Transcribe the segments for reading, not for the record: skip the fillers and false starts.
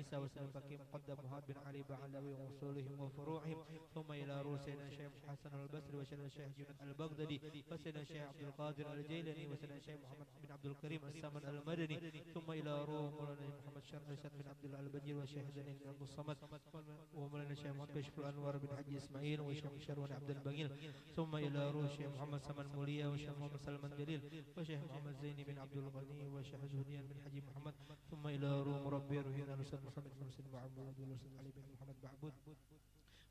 عيسى وسلم فكي مقدم محمد بن علي بعلوي وأصولهم وفروعهم ثم إلى روح سيدنا الشيخ حسن البصري وسيدنا الشيخ جنود البغدادي وسيدنا الشيخ عبد القادر الجيلاني وسيدنا الشيخ محمد بن عبد الكريم السمن المدني ثم إلى روح مولانا محمد شرشد بن عبد الله البجير والشيخ زين بن الصمد ومولانا الشيخ محمد كشف الأنوار بن حج إسماعيل والشيخ شرون عبد البقيل ثم إلى روح الشيخ محمد سمن مولية والشيخ محمد سلمان جليل والشيخ محمد زيني بن عبد الغني والشيخ زهديان بن حجي محمد ثم إلى روح مربي روحنا الأستاذ محمد بن مسلم معبود والأستاذ علي بن محمد معبود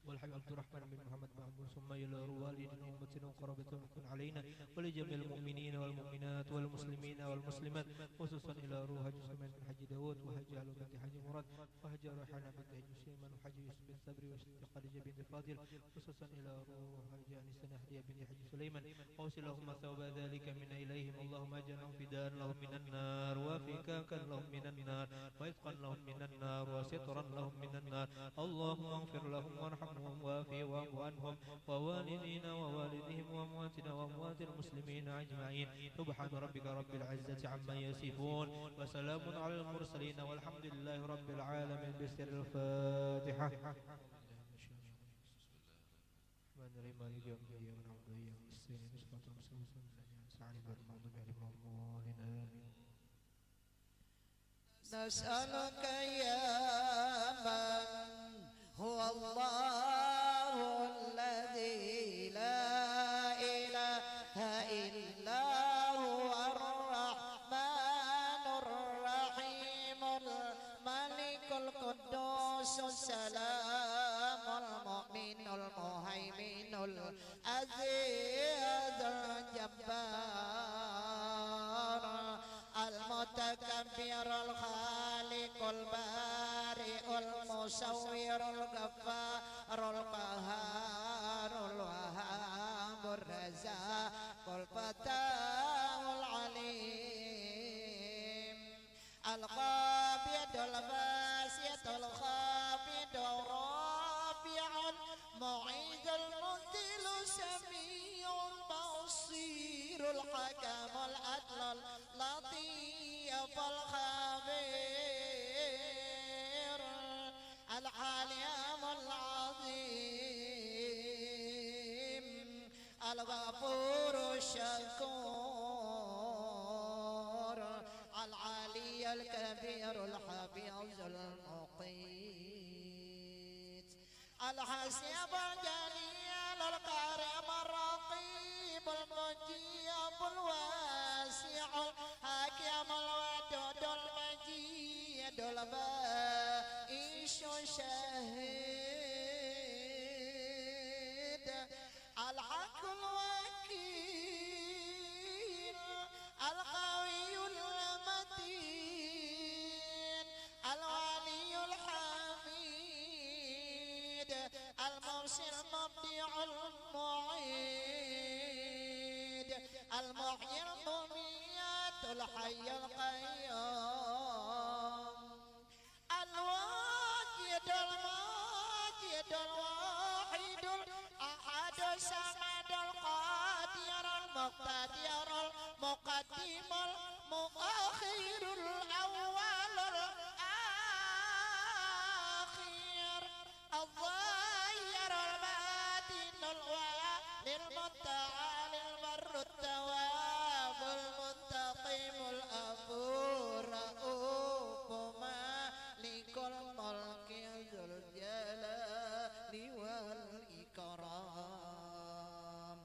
والحبيب عبد الرحمن بن محمد معبود ثم إلى والدنا أمتنا وقرابتنا كن علينا ولجميع المؤمنين والمؤمنات والمسلمين والمسلمات خصوصا إلى روح حج سليمان بن حج داود وحج علي بنت حج مراد وحج ريحانة بنت حج سليمان وحج يوسف بن صبري وحج خديجة بنت فاضل خصوصا إلى روح حج أنسة نهدية بنت حج سليمان أوصل اللهم ثواب ذلك منا إليهم اللهم اجعلهم فداء لهم من النار وفكاكا لهم من النار وإتقا لهم من النار وسترا لهم من النار اللهم اغفر لهم وارحمهم وافي واعف عنهم ووالدينا ووالدهم وأمواتنا وأموات المسلمين أجمعين سبحان ربك رب العزة عما يصفون وسلام على المرسلين والحمد لله رب العالمين بسر الفاتحة نسألك يا من هو الله الذي لا إله إلا هو الرحمن الرحيم الملك القدوس السلام المؤمن المهيمن العزيز الجبار المتكبر الخالق البارئ المصور الغفار القهار الوهاب الرزاق الفتاح العليم القابض الباسط الخافض الرافع المعيد المنزل السميع البصير الحكم العدل اللطيف الخبير العليم العظيم الغفور الشكور العلي الكبير الحفيظ المقيت الحسيب الجليل الكريم الرقيب المجيب الواسع الحكيم الودود المجيد البائش الشهيد الحق الوكيل القوي المتين الولي الحميد المرسل المبدع المعيد المحيي المميت الحي القيوم الواجد الماجد الواحد الأحد الصمد القادر المقتدر المقدم المؤخر الأول الآخر الظاهر الباطن الوالي المتعالي المر التواب المنتقم الأفور رؤوف مالك الملك ذو الجلال والإكرام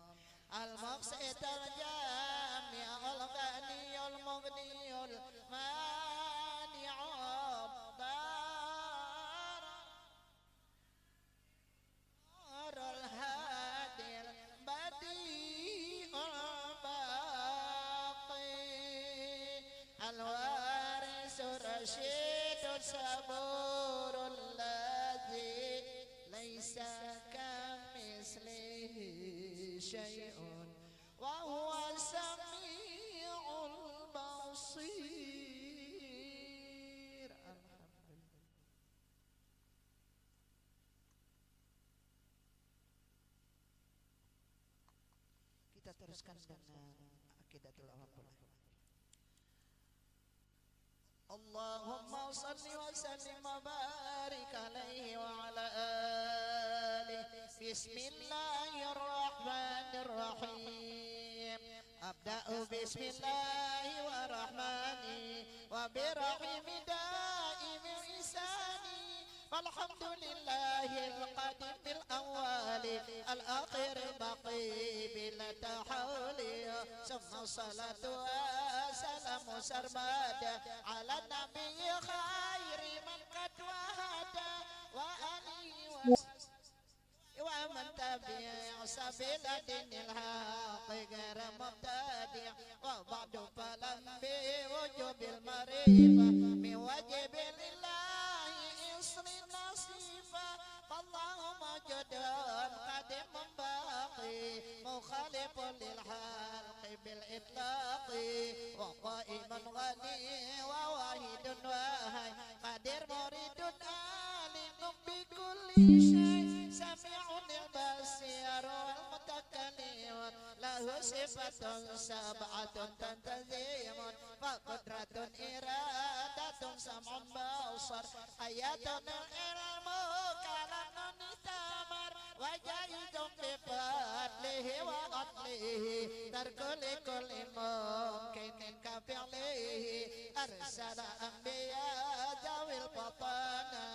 المقصد الجامع الغني المغني المانع الضار الهادي البديع الباقي الوارث الرشيد الصبور الذي ليس كمثله شيء وهو السميع البصير. Kita teruskan dengan Aqidatul Awwal. اللهم صل وسلم وبارك عليه وعلى آله. بسم الله الرحمن الرحيم. أبدأ بسم الله والرحمن وبرحيم دائم إحساني. والحمد لله القديم الأول الآخر الباقي بلا تحول. ثم الصلاة والسلام سرمدا على النبي خير من قد وهدى وآله ومن تبع سبيل دين الحق غير مبتدع. وبعد فلم بوجوب المريض من واجب لله إصر نصيفا. فالله موجود قديم باقي مخالف للحق بالإطلاق. وقائم غني وواحد واحد قدير مريد عالم بكل شيء. سميع البصير والمتكلم له صفة سبعة تنتظم. فقدرة إرادة سمع بصر حياة العلم كلام تمر. وجائز بفضله وعدله ترك لكل ممكن كفعله. أرسل أنبياء ذوي البطانة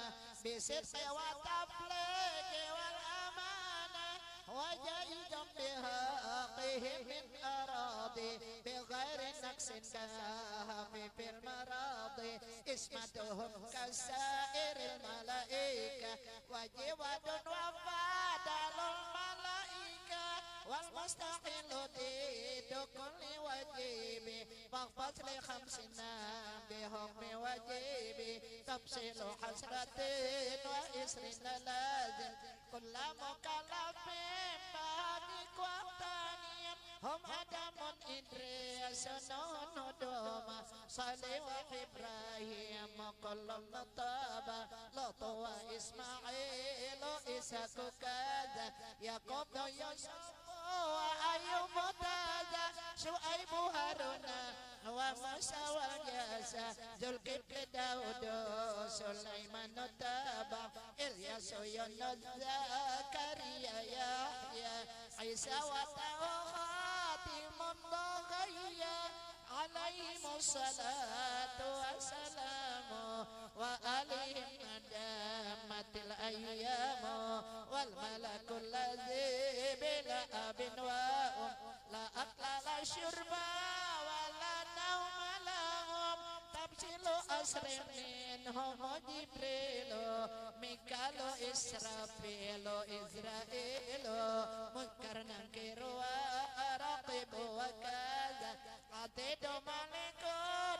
بصدق وتبليغ والأمانة. وجائز بحقه من أراضي بغير نقص كهف في المراضي. اسمتهم كسائر الملائكة وجواد وفادل الملائكة. والمستحيل ضد كل وجيب. فاغفظ لخمسنا بحكم وجيب. تفصيل حسرة وإسر لازم كل مكلف بهدك وطني. هم آدم إدريس نوح دوما صالح وإبراهيم كل طابا لوط وإسماعيل إسحاق كذا يعقوب يوسف وأيوب تاجا شعيب هارون وموسى والياسا ذو الكفل داود سليمان تابع إلياس يونس زكريا يحيى عيسى وخاتم النبيين عليهم الصلاة والسلام. وآلهم دامت الأيام. والملك الذي بلا أب وأم لا أكل لا شرب ولا نوم لهم. تبصيل أسر منهم جبريل ميكال إسرافيل إسرائيل. منكر نكير ورقيب وكذا عتيد ملك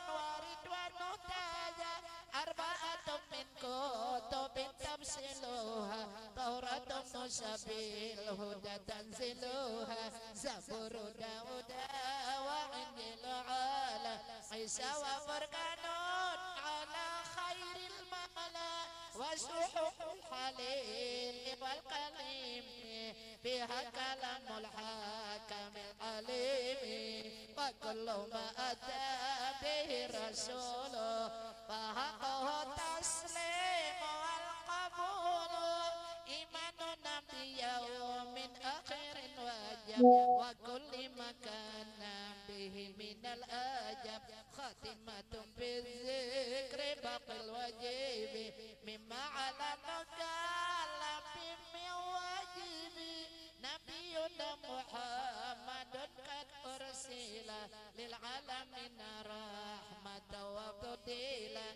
ورضوان تاجا. أربعة من كتب تفصيلها توراة موسى بالهدى تنزلها. زبور داود وإنجيل على عيسى وفرقان على خير المملا. وصحف الحليل والكليم فيها كلام الحاكم العليم. وكل ما أتى به الرسول فحقه التسليم والقبول. إيمان نبي يوم آخر وجب وكل ما كان به من الأجب. خاتمة بالذكر باقي الواجب مما على المكلف من واجب. نبينا محمد قد أرسل للعالمين رحمة وفضيلة.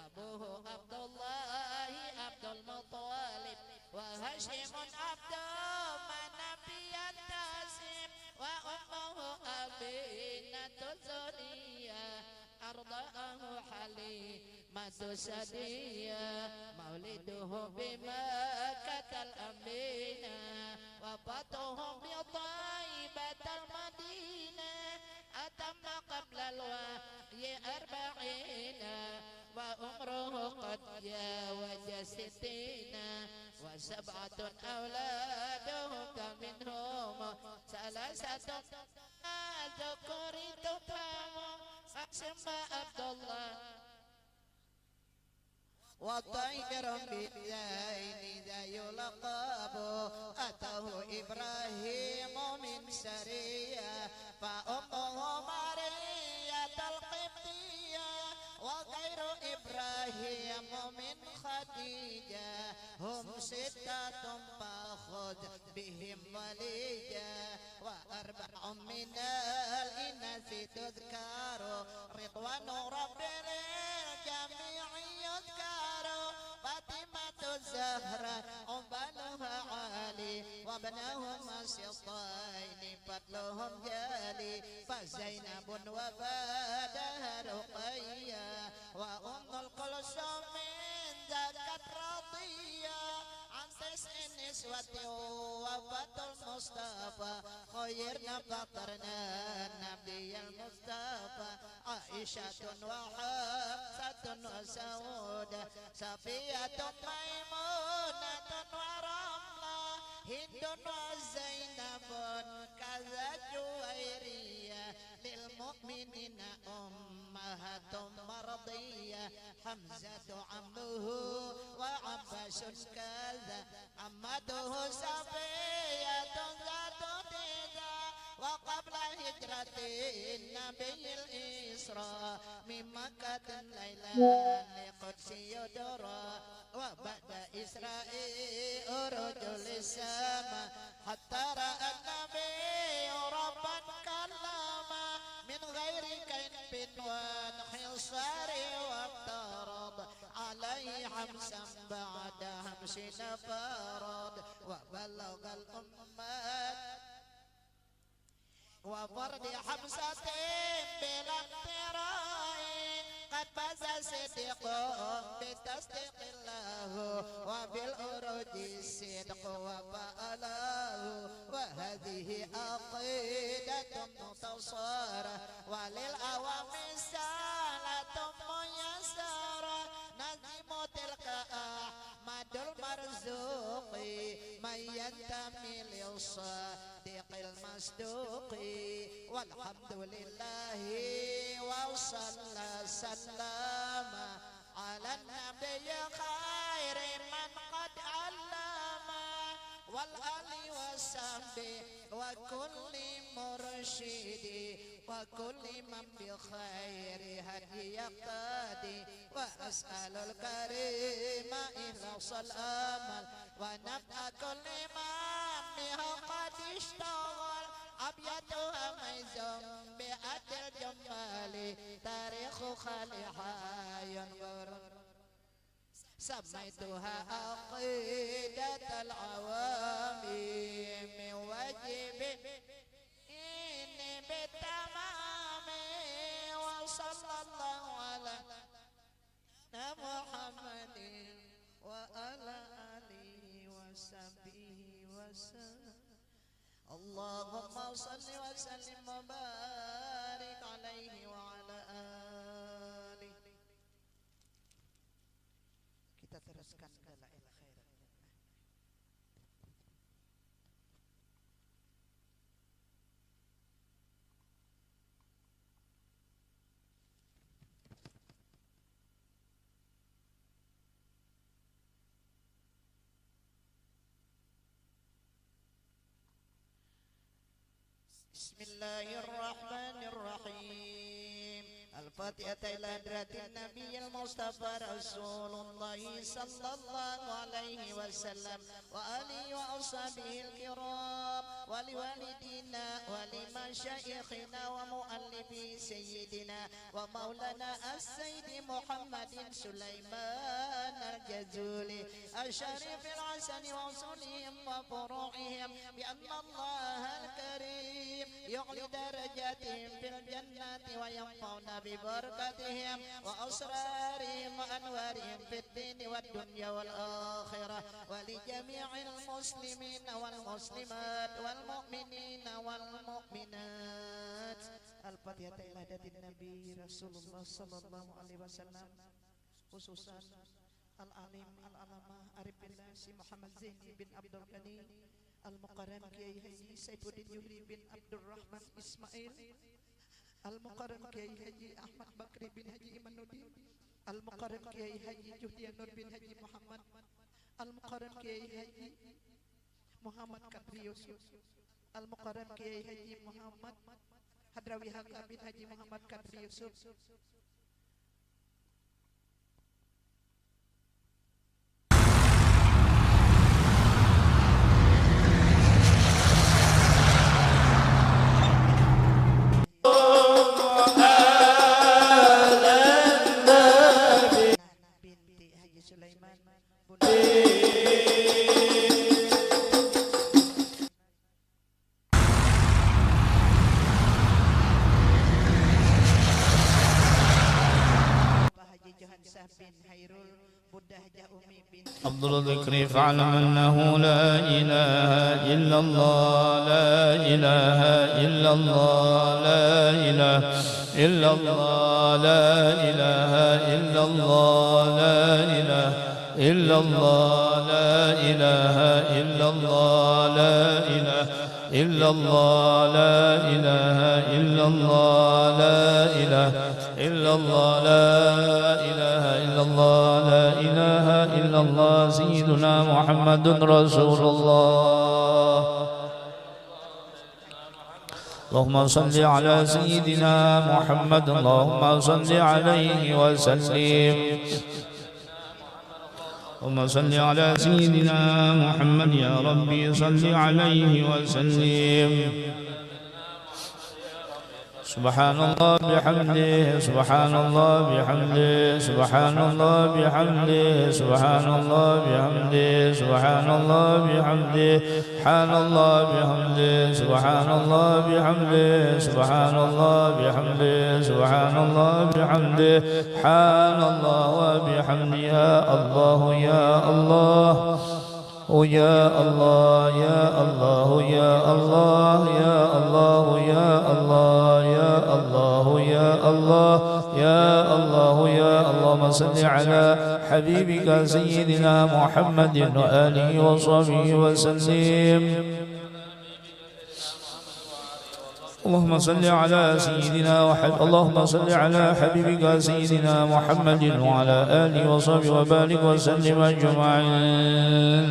أبوه عبد الله عبد المطلب وهاشم عبد مناف التاسم. وأمه أمينة الزنية أرضاه حليمة سدية. مولده بمكة الأمينة وفاته بطيبة المدينة. أتم قبل الوحي 40 وعمره قد جاوز 60. وسبعة أولادهم منهم ثلاثة ذكر تفهم. أسمى عبد الله وطير بالليل ذا يلقب أتاه إبراهيم من سرية فأمه مرية القبطية وغير إبراهيم من خديجة هم ستة فخذ بهم وليجة وأربع من الإناث تذكر رضوان رب للجميع يذكر فاطمة الزهراء بنوها علي وابنهما سطين فضلهم جالي فزينب وبادها رقية وأم الكلثوم زكت رضية عن 9 نسوة وفاة المصطفى خيرنا فطرنا النبي المصطفى عائشة وحفصة وسودة صفية ميمونة ورملة هند وزينب كذا جويرية للمؤمنين أمهات مرضية حمزة عمه وعباس كذا عمته صفية ذات ديدا وقبل هجرة النبي الإسراء من مكة ليلة لقدس يدرى وبعد إسرائيل رجل السماء حتى رأى النبي ربا كلما من غير كيف وانحصار وافترض عليه حمسا بعد 50 فرض وبلغ الأمات وفرد حمسة بلا اقتراء قد فاز صديق بتصديق الله وبالأروج الصدق وفعله وهذه عقيدة متصارة وللأوام سالة ميسرة نظم تلك أحمد المرزوق من ينتمي للصادق المصدوق والحمد لله وصلى سلم على النبي خير من قد علم والآل والصحب وكل مرشد وكل من بخير هدي يقتدي وأسأل الكريم إخلاص الأمل ونفع كل من بها قد اشتغل أبيتها ميزون بأد الجمال تاريخ خالها ينظر سميتها عقيدة العوام من واجب إني بالتمام وصلى الله على محمد وعلى آله وصحبه وسلم اللهم صل وسلم وبارك عليه وعلى آله. Kita teruskan dalail khairat. بسم الله الرحمن الرحيم الفاتحة إلى حضرة النبي المصطفى رسول الله صلى الله عليه وسلم وآله وأصحابه الكرام ولوالدينا ولمشايخنا ومؤلفي سيدنا ومولانا السيد محمد سليمان الجزولي الشريف الحسن وصولهم وفروعهم بأن الله الكريم يعلي درجاتهم في الجنة وينفعنا ببركتهم وأسرارهم وأنوارهم في الدين والدنيا والآخرة ولجميع المسلمين والمسلمات والمؤمنين والمؤمنات. الفاتحة إلى حضرة النبي رسول الله صلى الله عليه وسلم khususan Al-Alim Al-Alamah Arif Billah Si Muhammad Zaini bin Abdul Ghani Al-Muqarram Kiai Haji Saifuddin Yuhri bin Abdurrahman Ismail Al-Muqarram Kiai Haji Ahmad Bakri bin Haji Imanuddin Al-Muqarram Kiai Haji Juhdian Nur bin Haji Muhammad, Al-Muqarram Kiai Haji Muhammad Kadri Yusuf, Al-Muqarram Kiai Haji Muhammad Hadrawi Haka bin Haji Muhammad Kadri Yusuf, binti Haji Sulaiman, Bunda Haji Johansah bin Hairul, Bunda Hajah Umi bin أفضل الذكر فاعلم أنه لا إله إلا الله لا إله إلا الله لا إله إلا الله لا إله إلا الله لا إله إلا الله لا إله إلا الله لا إله إلا الله لا إله إلا الله لا إله إلا الله لا إله إلا الله لا إله إلا الله سيدنا محمد رسول الله اللهم صل على سيدنا محمد اللهم صل عليه وسلم اللهم صل على سيدنا محمد يا ربي صل عليه وسلم سبحان الله بحمده سبحان الله بحمده سبحان الله بحمده سبحان الله بحمده سبحان الله بحمده سبحان الله بحمده سبحان الله بحمده سبحان الله بحمده سبحان الله بحمده سبحان الله وبحمده يا الله يا الله يا الله يا الله يا الله يا الله يا الله يا الله يا الله يا الله يا اللهم صل على حبيبك سيدنا محمد وآله وصحبه وسلم اللهم صل على سيدنا اللهم صل على حبيبك سيدنا محمد وعلى آله وصحبه وبارك وسلم أجمعين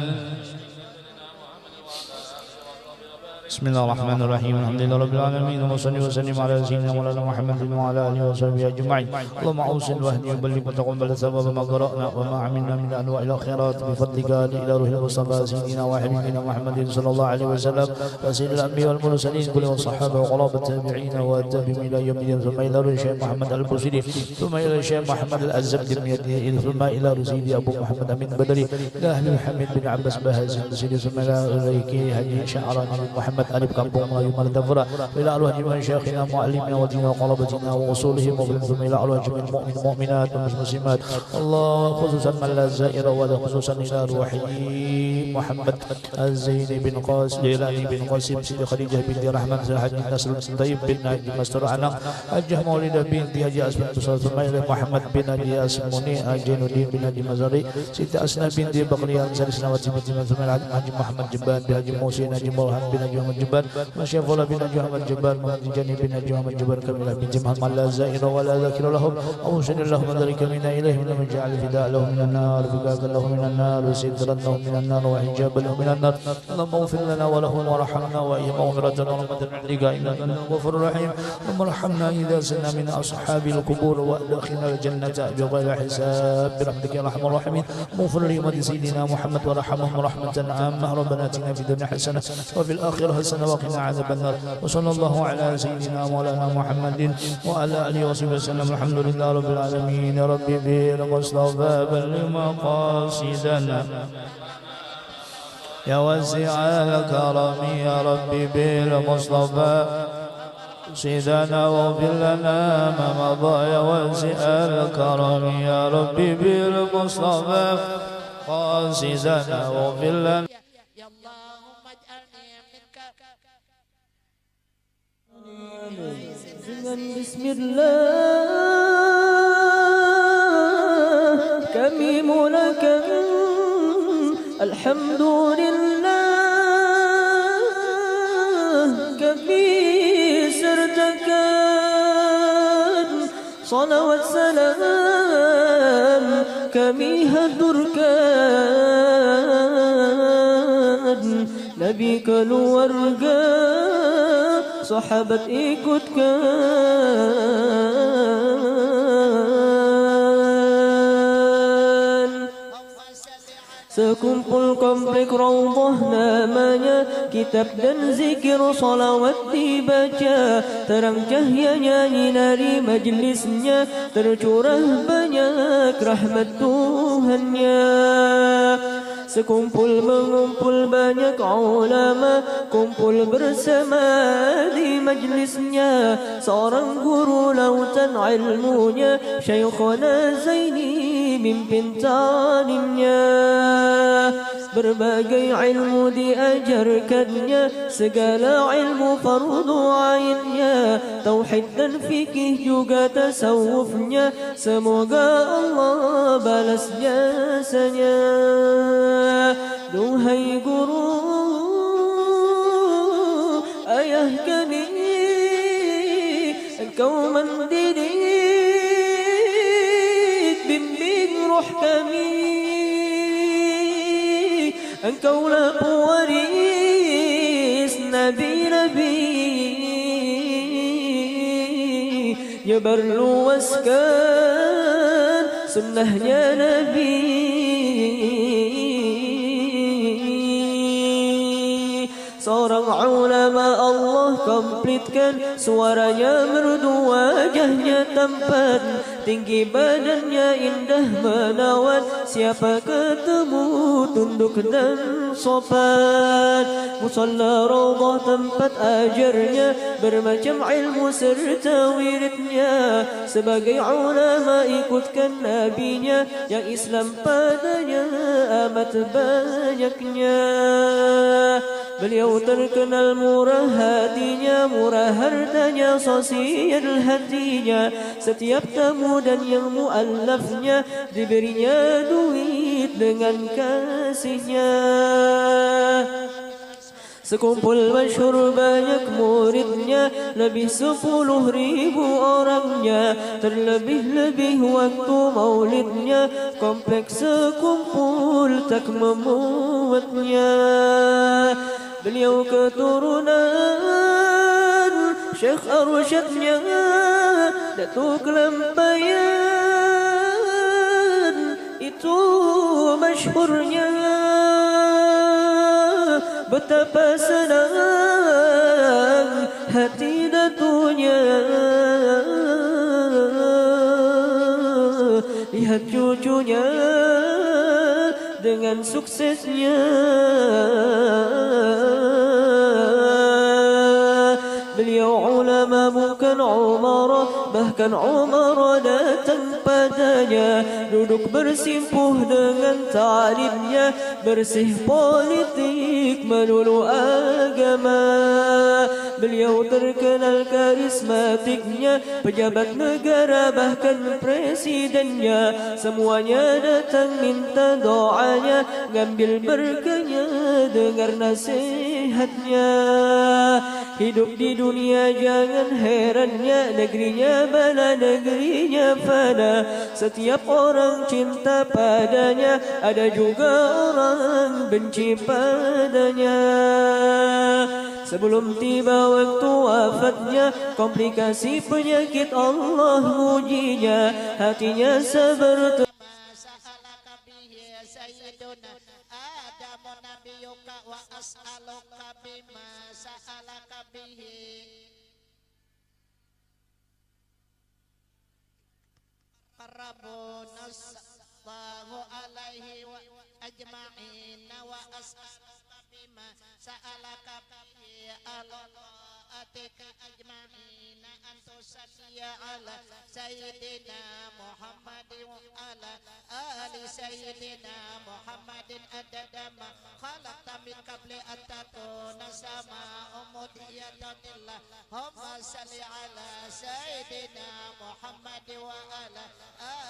بسم الله الرحمن الرحيم الحمد لله رب العالمين وصلي وسلم على سيدنا مولانا محمد وعلى اله وصحبه اجمعين اللهم اوصل واهدي وبلغ وتقبل ثواب ما قرانا وما عملنا من انواع الخيرات بفضلك الى روح المصطفى سيدنا وحبيبنا محمد صلى الله عليه وسلم وسيد الانبياء والمرسلين كلهم الصحابه وقرابه التابعين والتابعين الى يوم الدين ثم الى روح الشيخ محمد البصري ثم الى الشيخ محمد الزبد ثم الى رسيد ابو محمد امين بدري الى اهل الحميد بن عباس بهز ثم الى اليك هدي شعراني محمد ألف كمبوم لا يمر دفرة إلى أروح جميع شيخنا معلمنا ودينا وقلبتنا وأصولهم وبلغهم إلى أروح جميع المؤمن المؤمنات والمسلمات الله خصوصا من لا زائر ولا خصوصا إلى روحي محمد الزين بن قاس ليلاني بن قاسم سيد خديجة بنت رحمن الحاج نصر بن طيب بن ناجي مستر عنا الجه مولد بنت هاجي أسماء ثم إلى محمد بن ناجي أسموني جين الدين بن ناجي مزاري ست أسنى بنت بقريان سلسلة وتيمة ثم الحاج محمد جبان بن ناجي موسى ناجي مرهان بن ناجي الجبار مشيخ فلا بن جهم الجبار محمد جني بن جهم الجبار كملا بن جمع من لا زائر ولا ذاكر لهم أوصل اللهم ذلك منا إليهم لم يجعل فداء لهم من النار فكاك لهم من النار وسترا لهم من النار وحجابا لهم من النار اللهم اغفر لنا ولهم ورحمنا وإيا مغفرة ورحمة من عندك إنك أنت الغفور الرحيم ثم ارحمنا إذا سنا من أصحاب القبور وأدخلنا الجنة بغير حساب برحمتك يا أرحم الراحمين اغفر لأمة سيدنا محمد ورحمهم رحمة عامة ربنا آتنا في الدنيا حسنة وفي الآخرة حسنة وقنا عذاب النار وصلى الله على سيدنا مولانا محمد وعلى آله وصحبه وسلم الحمد لله رب العالمين يا ربي بالمصطفى بلغ مقاصدنا يا واسع الكرم يا ربي بالمصطفى سيدنا واغفر لنا ما مضى يا واسع الكرم يا ربي بالمصطفى قاصدنا واغفر لنا بسم الله كميم لك الحمد لله كفي سرتك صلوات سلام kami haturkan Nabi keluarga sahabat ikutkan Sekumpul komplek Raudhah namanya Kitab dan zikir salawat dibaca Terang cahyanya nyinari majlisnya Tercurah banyak rahmat Tuhannya Sekumpul mengumpul banyak ulama Kumpul bersama di majlisnya Seorang guru lautan ilmunya Syekhona Zaini mimpin tanimnya Berbagai ilmu diajarkannya Segala ilmu fardu ainnya Tauhid dan fikih juga tasawufnya Semoga Allah balas jasanya Duhai guru ayah kami Engkau mendidik bimbing roh kami Engkaulah pewaris nabi-nabi Nyebar luaskan sunnahnya Nabi Seorang ulama Allah komplitkan Suaranya merdu wajahnya tampan Tinggi badannya indah menawan Siapa ketemu tunduk dan sopan Musalla Raudhah tempat ajarnya Bermacam ilmu serta wiridnya Sebagai ulama ikutkan nabinya Yang Islam padanya amat banyaknya Beliau terkenal murah hatinya, murah hartanya, sosial hatinya. Setiap tamu dan yang mu'allafnya diberinya duit dengan kasihnya. Sekumpul masyhur banyak muridnya, lebih 10.000 orangnya. Terlebih-lebih waktu maulidnya, kompleks sekumpul tak memuatnya. Beliau keturunan Syekh Arsyadnya Datuk Lampayan Itu masyhurnya Betapa senang hati datunya Lihat cucunya dengan suksesnya Beliau ulama bukan umarah Bahkan umarah datang padanya Duduk bersimpuh dengan ta'limnya Bersih politik melulu agama Beliau terkenal karismatiknya Pejabat negara bahkan presidennya Semuanya datang minta doanya Ngambil berkahnya dengar nasihatnya Hidup di dunia jangan herannya Negerinya bala, negerinya fana Setiap orang cinta padanya Ada juga orang benci padanya Sebelum tiba waktu wafatnya Komplikasi penyakit Allah mujinya Hatinya sabar wa as'aluka bima sa'alaka bihi Rabbuna sallallahu alaihi wa ajma'in wa as'aluka bima sa'alaka bihi atika ajma'in antusalliya ala sayyidina Muhammadin wa ala ali sayyidina Muhammadin adadama khalaqta min qabli atatuna sama umudiyatatillah Humma salli ala sayyidina Muhammadin wa ala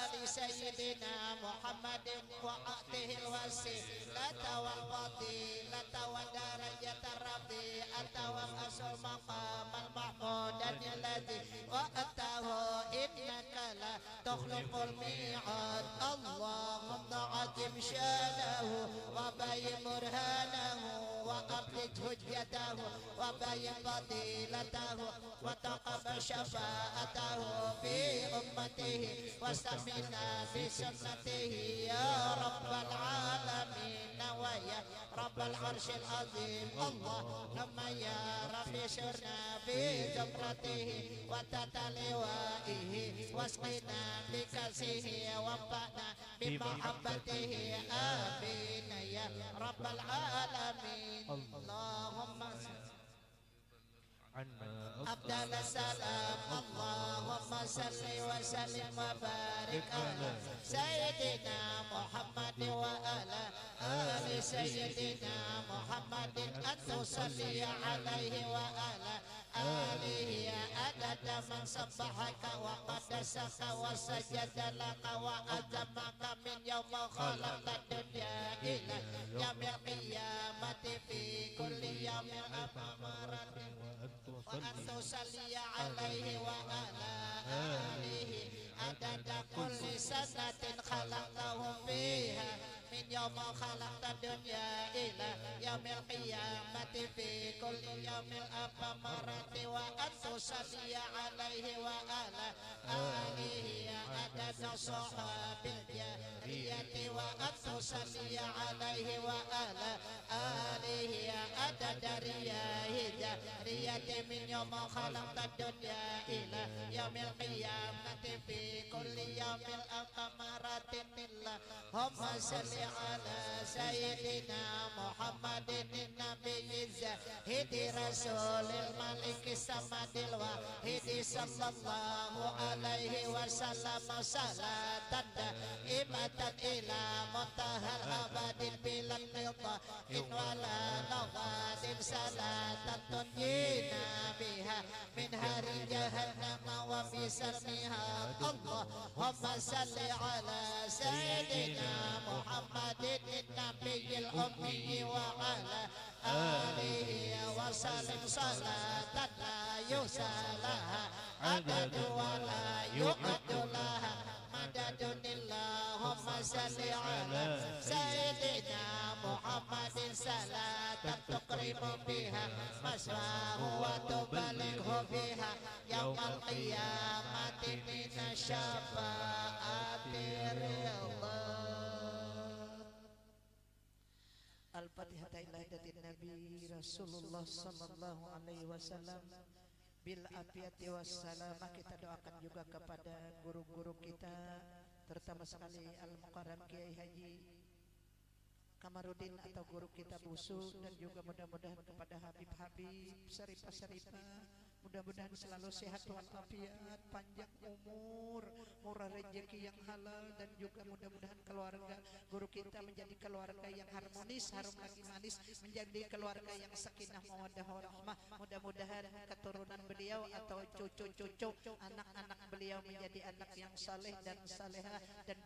ali sayyidina Muhammadin wa atihil wasilata wal fadilata wa darajata rabbi atawam asul maqamal mahmudan alladhi wa atahu innaka la ولا تخلق الميعاد اللهم عظم شانه وبين برهانه وأبلج حجته وبين فضيلته وتقبل شفاعته في أمته واستعملنا بسنته يا رب العالمين ويا رب العرش العظيم اللهم يا رب شرنا في زمرته وتحت لوائه واسقنا بكأسه وانفعنا بمحبته آمين يا رب العالمين اللهم أفضل السلام اللهم صل وسلم وبارك على سيدنا محمد وعلى آل سيدنا محمد أن تصلي عليه وعلى آله عدد من سبحك وقدسك وسجد لك وعظمك من يوم خلقت الدنيا إلى يوم القيامة في كل يوم أمرت وأن تصلي عليه وعلى آله عدد كل سنة خلقته فيها من يوم خلقت الدنيا إلى يوم القيامة في كل يوم أمرت وأن تصلي عليه وعلى آله عدد صحاب الجارية وأن تصلي عليه وعلى آله عدد رياح الجارية من يوم خلقت الدنيا إلى يوم القيامة في كل يوم أمرت اللهم صل على سيدنا محمد النبي الزاهد رسول الملك الصمد الواحد صلى الله عليه وسلم صلاة دائمة إلى منتهى الأبد بلا انقطاع ولا نغاد صلاة تنجينا بها من هار جهنم وبسرها اللهم صل على سيدنا محمد النبي الأمي وعلى آله وسلم صلاة لا يحصى لها عدد ولا يعد لها مدد اللهم صل على سيدنا محمد صلاة تقرب بها مسواه وتبلغه بها يوم القيامة من الشفاعة الله. Al-Fatihah ila hadatin Nabi Rasulullah sallallahu alaihi wasallam bil afiyati wassalamah. Kita doakan juga kepada guru-guru kita, terutama sekali Al-Mukarram Kiai Haji Kamarudin atau guru kita Busu, dan juga mudah-mudahan kepada Habib-habib Syarifah-syarifah, mudah-mudahan selalu sehat walafiat, panjang umur, murah rezeki yang halal, dan juga mudah-mudahan keluarga guru kita menjadi keluarga yang harmonis, harum lagi manis, menjadi keluarga yang sakinah mawaddah warahmah. Mudah-mudahan keturunan beliau atau cucu-cucu anak-anak beliau menjadi anak yang saleh dan salehah, dan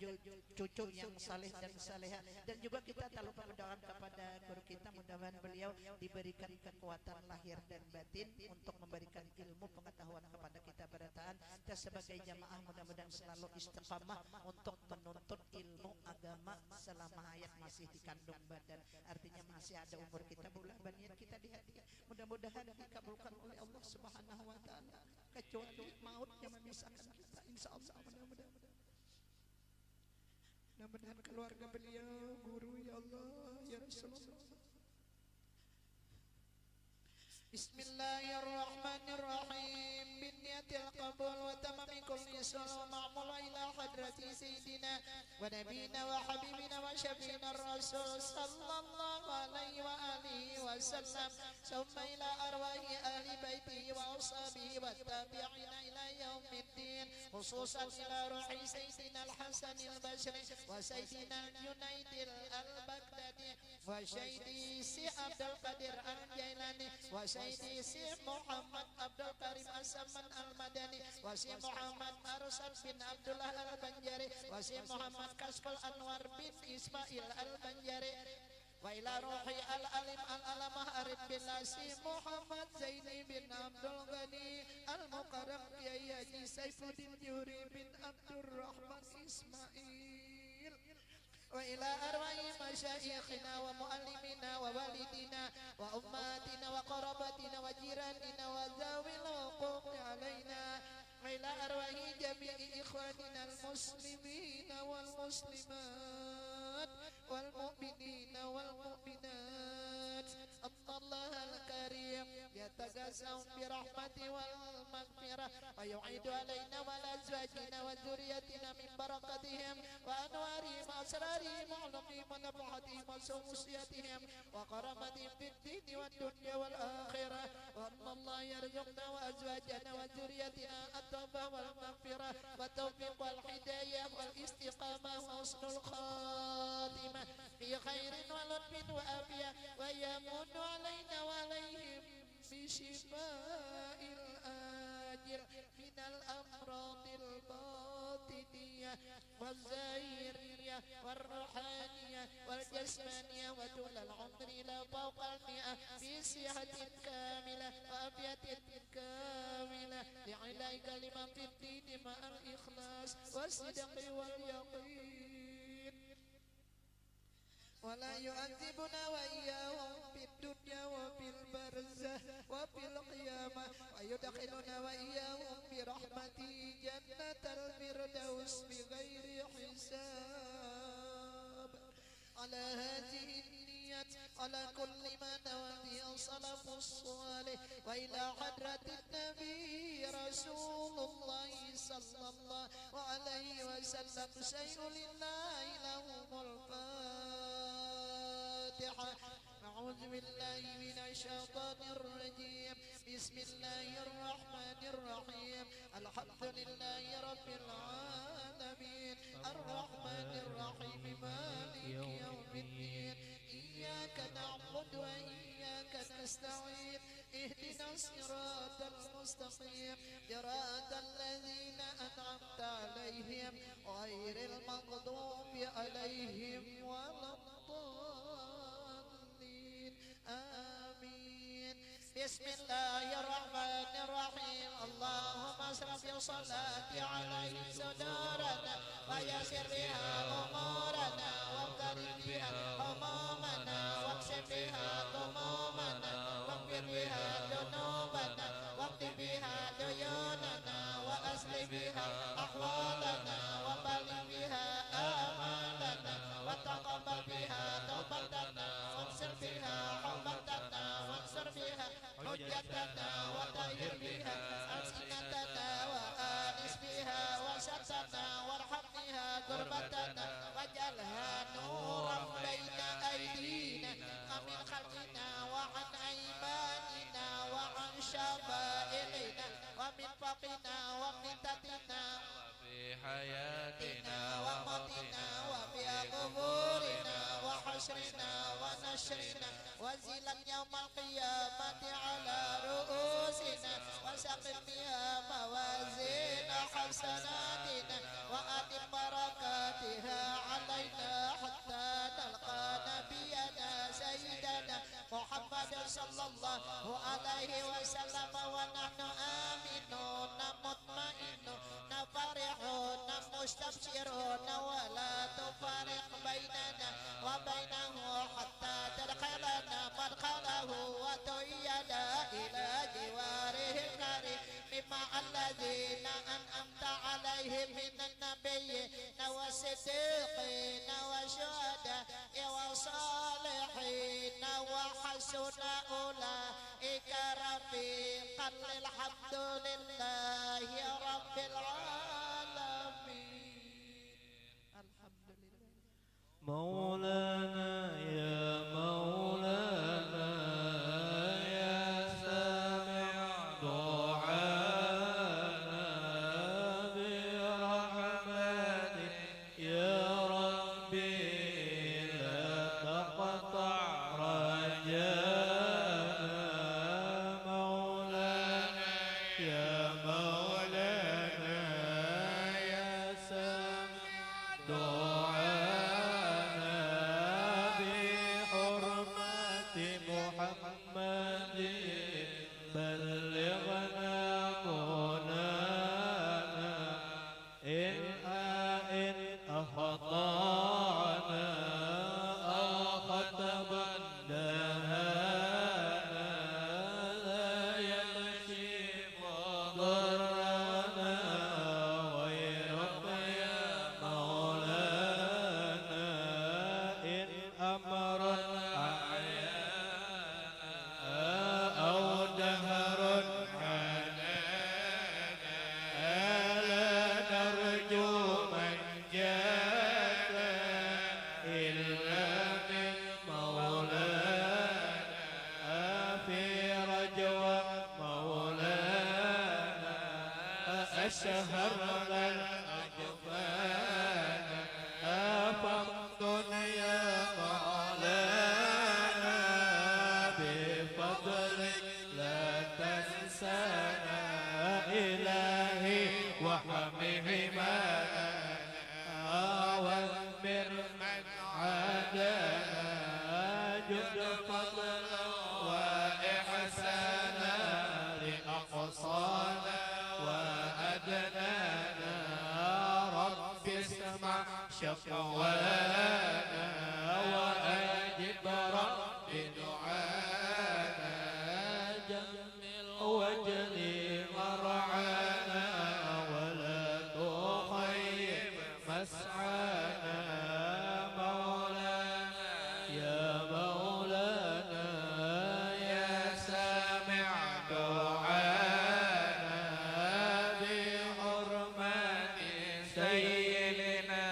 cucu yang saleh dan salehah. Dan juga kita tak lupa mendoakan kepada guru kita, mudah-mudahan beliau diberikan kekuatan lahir dan batin untuk memberikan ilmu pengetahuan kepada kita berataan, dan sebagai jamaah mudah-mudahan selalu istiqamah untuk menuntut ilmu agama selama hayat masih dikandung badan, artinya masih ada umur kita, bulan baniat kita di hati, mudah-mudahan dikabulkan oleh Allah Subhanahu wa taala, kecuali maut yang memisahkan kita, insyaallah. Mudah-mudahan keluarga beliau, guru, ya Allah, ya Rasulullah. Bismillahirrahmanirrahim. Binniyatil qabul wa tamami kulli salam ma'mula ila hadrati sayyidina wa nabiyina wa habibina wa syafiina rasul sallallahu alaihi wa alihi wa sallam, summa ila arwahi ahli baitihi wa ashabihi wa tabi'ina ila yaumiddin, khususan ila ruhi sayyidina al-Hasan al-Basri wa sayyidina Junaidil al-Baghdadi wa sayyidi si Abdul Qadir al-Jailani wa sayyidi si Muhammad Abdul Karim As-Saman Al-Madani wa si Muhammad Arsad bin Abdullah Al-Banjari wa si Muhammad Kasful Anwar bin Ismail Al-Banjari وإلى روحي الألم الألمة أرد بالله محمد زيني بن عبد الغني المقرب يا سيف الدين جوري بن عبد الرحمن إسماعيل وإلى أرواح مشايخنا ومعلمنا ووالدنا وأمهاتنا وقرابتنا وجيراننا وذوي الحقوق علينا وإلى أرواح جميع إخواننا المسلمين والمسلمات والمؤمنين والمؤمنات أن الله الكريم يتجازهم برحمته والمغفرة ويعيد علينا وعلى أزواجنا وذريتنا من بركتهم وأنوارهم وأسرارهم وعلمهم ونفحتهم وخصوصياتهم وكرامتهم في الدين والدنيا والآخرة وأن الله يرزقنا وأزواجنا وذريتنا التوبة والمغفرة والتوفيق والهداية والاستقامة وحسن الخاتمة في خير ولطف وعافية ويمن علينا وعليهم بشفاء الآجل من الأمراض الباطنية والظاهرية والروحانية والجسمانية وطول العمر إلى فوق 100 في صحة كاملة وعافية كاملة لعلاء كلمة في الدين مع الإخلاص والصدق واليقين ولا يعذبنا وإياهم في الدنيا وفي البرزخ وفي القيامة ويدخلنا وإياهم برحمته جنة الفردوس بغير حساب على هذه النية على كل ما نوى السلف الصالح وإلى حضرة النبي رسول الله صلى الله عليه وسلم شيء لله لهم الفاتحة أعوذ بالله من الشيطان الرجيم بسم الله الرحمن الرحيم الحمد لله رب العالمين الرحمن الرحيم مالك يوم الدين إياك نعبد وإياك نستعين اهدنا الصراط المستقيم صراط الذين أنعمت عليهم غير المغضوب عليهم ولا الضالين آمين بسم الله الرحمن الرحيم اللهم اصرف صلاتي عليه صدورنا ويسر بها أمورنا وابتلي بها همومنا واكشف بها همومنا واغفر بها ذنوبنا واقض بها ديوننا وأصلح بها أحوالنا وبلغ بها آمالنا وتقبل بها توبتنا وانصر بها حوبتنا وانصر بها حجتنا وطهر بها ألسنتنا وآنس بها وشتنا وارحم بها غربتنا واجعلها نورا بين أيدينا ومن خلفنا وعن أيماننا وعن شمائلنا ومن فوقنا ومن تحتنا في حياتنا وموتنا وفي قبورنا وحشرنا ونشرنا وزلا يوم القيامة على رؤوسنا وسقم بها موازين حسناتنا وأتم بركاتها علينا حتى نلقى نبينا سيدنا محمد صلى الله عليه وسلم ونحن آمنون مطمئنون فرحون مستبشرون ولا تفارق بيننا وبينه حتى تدخلنا مدخله وتؤيد إلى جواره الكريم مع الذين أنعمت عليهم من النبيين والصديقين والشهداء والصالحين وحسن أولئك رفيقا الحمد لله رب العالمين الحمد لله مولانا يا مولانا يا سامع دعانا برحمتك يا ربي لا تقطع رجانا مولانا يا مولانا يا سامع دعانا أمر أو دهر لا نرجو من جاء إلا من مولانا في رجوى مولانا أشهرنا الأجفان فامضن يا مولانا بفضلك لا تنسانا إلهي وحمهما وانبر من عادانا جد فضلا وإحسانا لأقصانا وأدنانا رب اسمع شكوانا وأجب رب دعانا جمل وجلي مرعانا ولا تخيب مسعانا مولانا يا مولانا يا سامع دعانا بحرمة سيدنا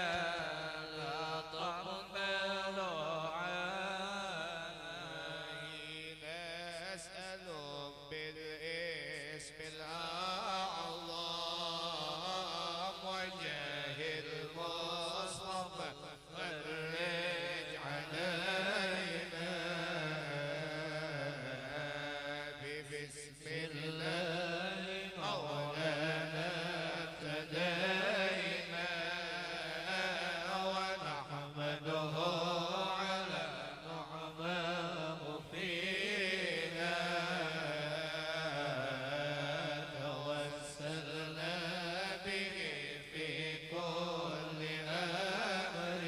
لا تقبل عنا نسألك بالاسم الأعظم وجاه المصطفى فرج علينا ببسم الله مولانا ابتدينا ونحمده على نعمه فينا توسلنا به في كل أمر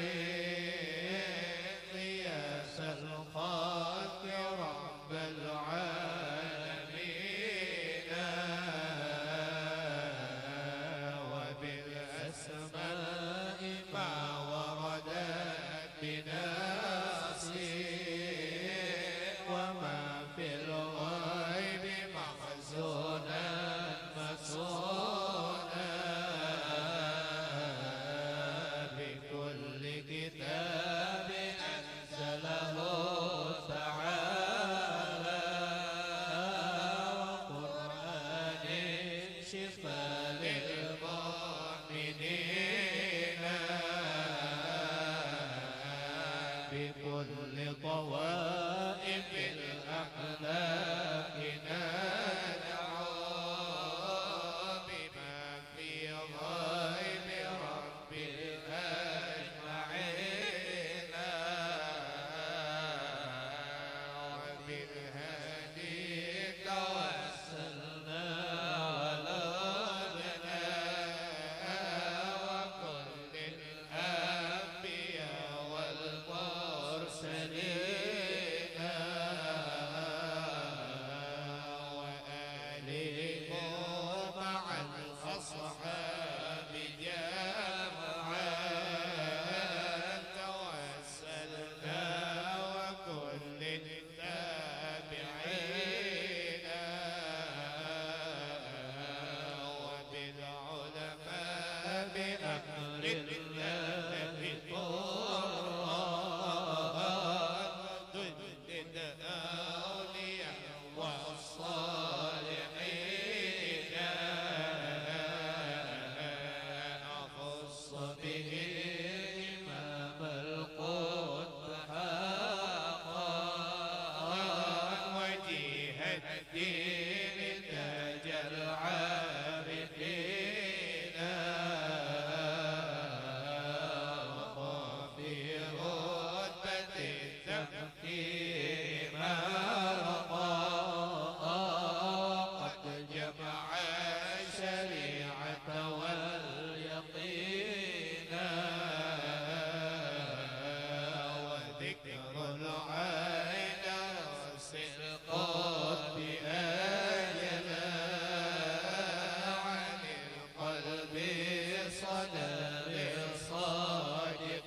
قياس الخلق رب العالمين وبالأسماء ما وردت بنفسه وما في الغيب مخزونا مسونا بكل كتاب أنزله تعالى وقرآن شفاء للمؤمنين بكل طوائف الأخلاق ندعو بما في غيب رب الأجمعين وبالهدي توسلنا ولدنا وكل الأنبياء والمرسلين وآلهم مع الأصحاب جمعا توسلنا وكل التابعين وبالعلماء بأمر الله ضد الأولياء والصالحين أخص به إمام القطب حقا وجيه الدين تاج العارفين وفي رتبة التفكير ما رقى قد جمع الشريعة واليقين وذكر العين رأس القلب آينا عن القلب صدى للصادقين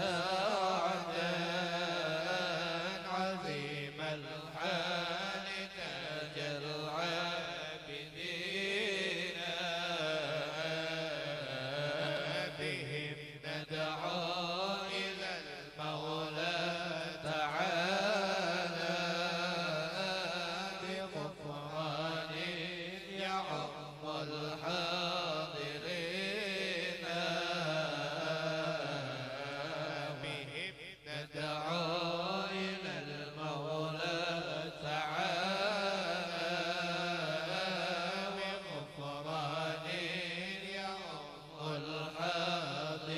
سعدا عظيم الحال تاج العابدين بهم ندعو إلى المولى تعالى بغفران يعم الحاضرين بهم ندعو إلى المولى تعالى بغفران يعم الحاضرين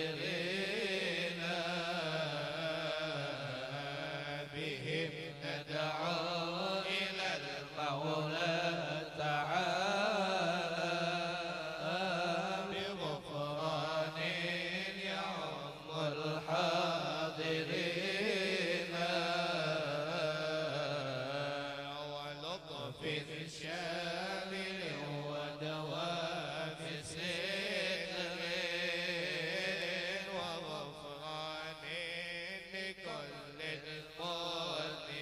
بهم ندعو إلى المولى تعالى بغفران يعم الحاضرين ولطف شامل ودوام ستر وغفران لكل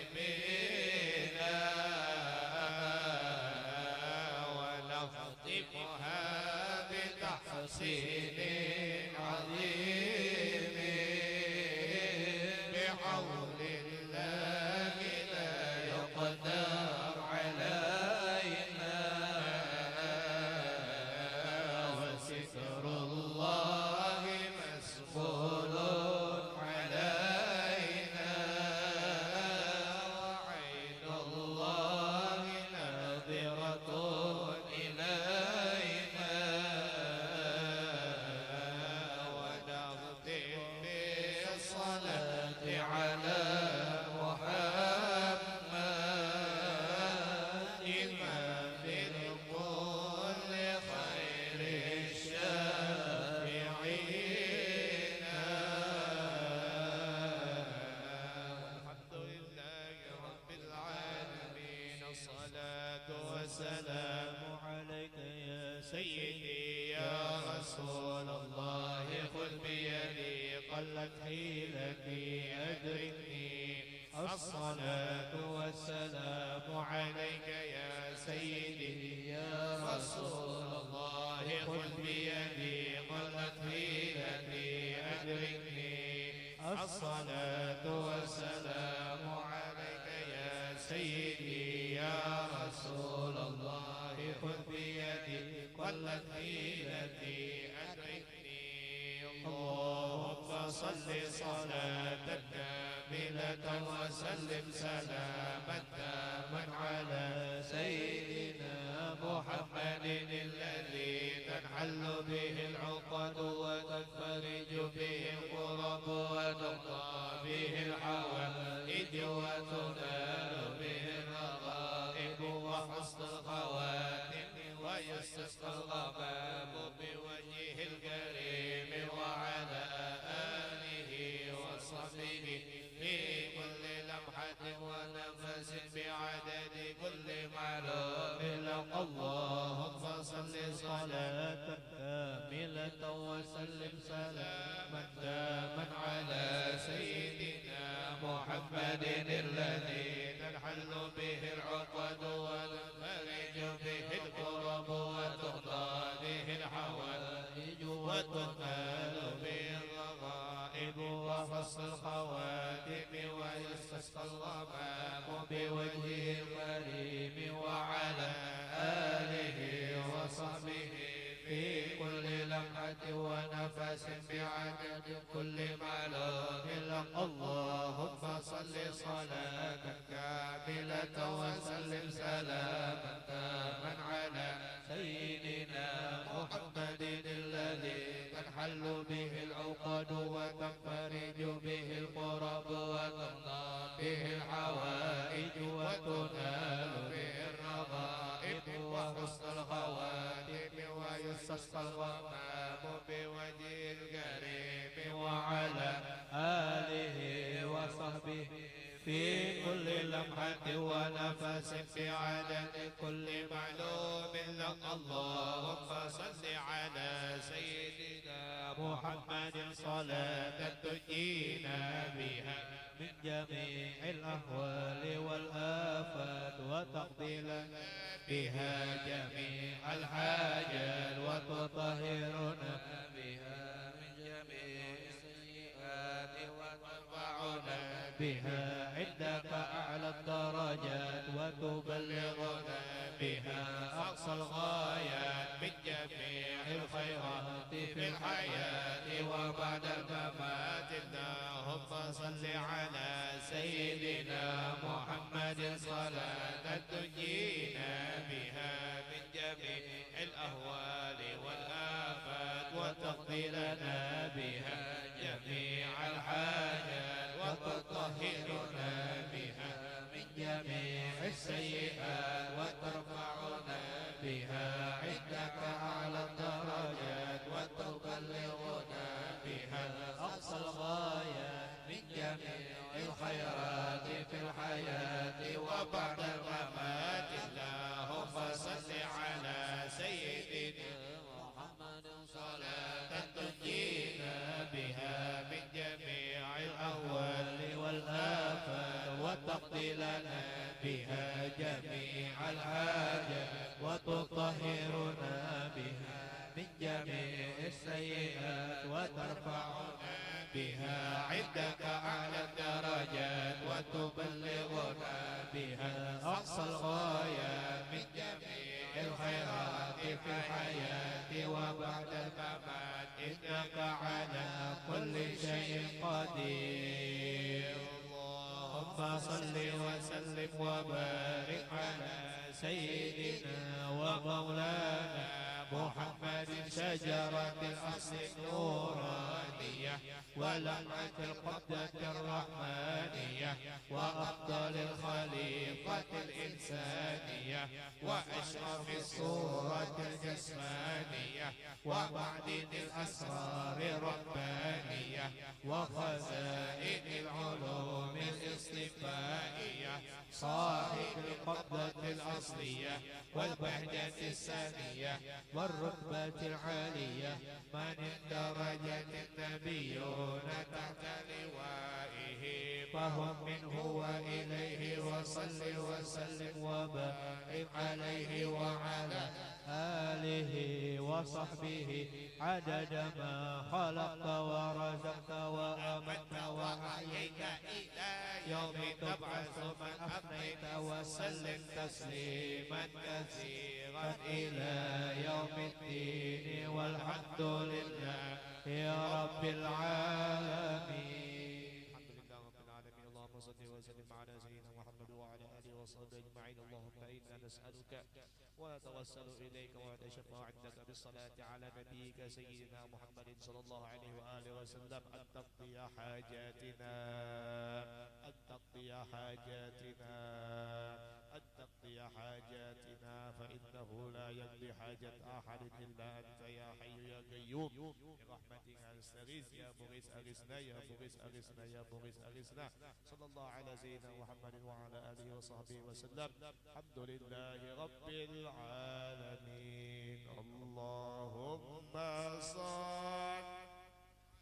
المذنبين ونختمها بتحسين عظيم بحول الله لا يقدر علينا وستر الله مسؤول علينا وعين الله ناظرة إلينا ونختم بالصلاة على محمد إمام الكل خير الشافعين الحمد لله رب العالمين الصلاة والسلام عليك يا سيدي يا رسول الله خذ بيدي قلت حيلتي أدركني الصلاة والسلام عليك يا سيدي يا رسول الله خذ بيدي قلت حيلتي أدركني الصلاة والسلام عليك يا سيدي يا رسول الله خذ بيدي قلت حيلتي أدركني اللهم صل صلاة كاملة وسلم سلاما تاما على سيدنا محمد الذي تنحل به العقد وتنفرج به الكرب وتقضى به الحوائج وتنال به الرغائب وحسن الخواتم ويستسقى الغمام بوجهه الكريم وعلى آله وصحبه في كل لمحة ونفس بعدد كل معلوم لك اللهم صل صلاة كاملة وسلم سلاما تاما على سيدنا محمد الذي تنحل به العقد وتنفرج به الكرب وتقضى به الحوائج وتنال به الرغائب وفصل الخواتم ويستسقى الغمام بوجهه الكريم وعلى آله وصحبه في كل لمحة ونفس بعدد كل معلوم لك اللهم صل صلاة كاملة وسلم سلاما تاما على سيدنا محمد الذي تنحل به العقد وتنفرج به الكرب وتقضى به الحوائج وتنال به الرغائب وحسن الخواتم ويستسقى الغمام بوجه الكريم وعلى آله وصحبه في كل لمحة ونفس بعدد كل معلوم لك اللهم صل على سيدنا محمد صلاة تجينا الأهوال والآفات وتقضي لنا بها جميع الحاجات وتطهرنا بها من جميع السيئات وترفعنا بها عندك أعلى الدرجات وتبلغنا بها أقصى الغايات من جميع الخيرات في الحياة وبعد الممات. اللهم صل على سيدنا محمد صلاة تنجينا بها من جميع الأهوال والآفات وتقضي لنا بها جميع الحاجات وتطهرنا بها من جميع السيئات وترفعنا بها عندك أعلى الدرجات وتبلغنا بها أقصى الغايات من جميع الخيرات في الحياة وبعد الممات. اللهم صل على سيدنا محمد صلاة تنجينا بها من جميع الأهوال والآفات وتقضي لنا بها جميع الحاجات وتطهرنا بها من جميع السيئات وترفعنا بها عندك أعلى الدرجات وتبلغنا بها أقصى الغايات من جميع الخيرات في الحياة وبعد الممات. إنك على كل شيء قدير. اللهم صل وسلم وبارك على سيدنا ومولانا محمد شجرة الأصل النورانية ولمعة القبضة الرحمانية وأفضل الخليقة الإنسانية وأشرف الصورة الجسمانية ومعدن الأسرار الربانية وخزائن العلوم الاصطفائية صاحب القبضة الأصلية والبهجة السامية والرتبة العالية من اندرجت النبيون تحت لوائه فهم منه وإليه. وصل وسلم وبارك عليه وعلى آله وصحبه عدد ما خلقت ورزقت وأمت وأحييت إلى يوم تبعث من أفنيت. وسلم تسليما كثيرا إلى يوم الدين والحمد لله يا رب العالمين. الحمد لله رب العالمين. اللهم صل وسلم على سيدنا محمد وعلى آله وصحبه أجمعين. اللهم إنا نسألك ونتوسل إليك ونتشفع عندك بالصلاة على نبيك سيدنا محمد صلى الله عليه وآله وسلم أن تقضي حاجاتنا أن تقضي حاجاتنا أن تقضي حاجاتنا فإنه لا يقضي حاجة أحد إلا أنت يا حي يا قيوم برحمتك نستغيث يا مغيث أغثنا يا مغيث أغثنا يا مغيث أغثنا. صلى الله على سيدنا محمد وعلى آله وصحبه وسلم. الحمد لله رب العالمين. اللهم صل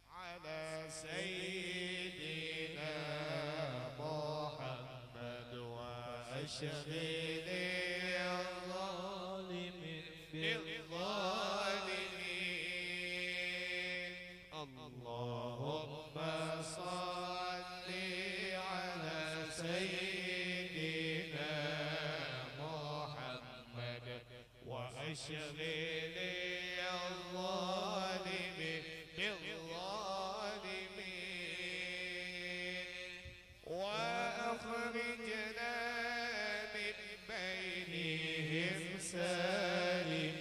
على سيدنا محمد وأشغل الظالمين بالظالمين. اللهم صل على سيدنا محمد وأشغل الظالمين بالظالمين وأخرجنا من بينهم سالمين.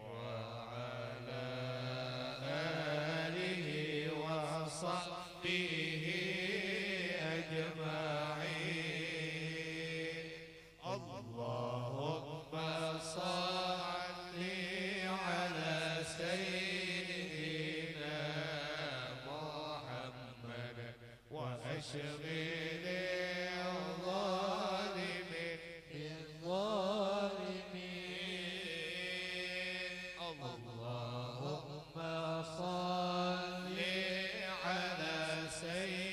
وعلى آله وصحبه أجمعين. اللهم صل على سيدنا محمد وأشغل الظالمين بالظالمين. اللهم صل على سيدنا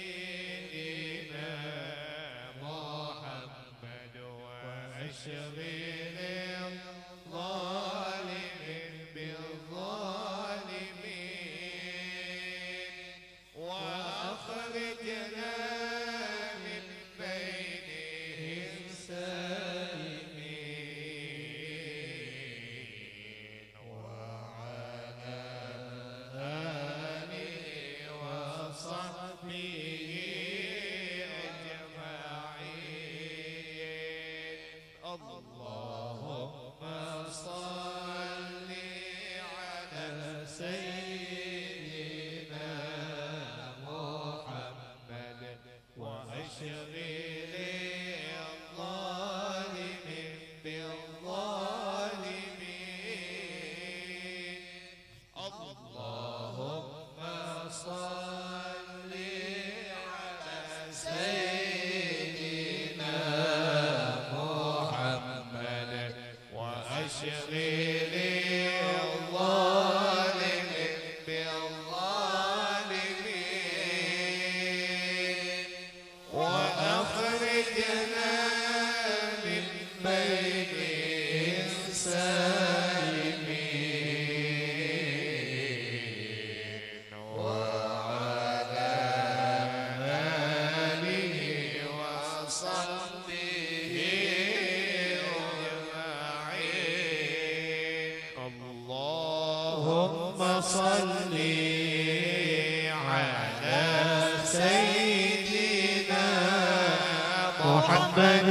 محمد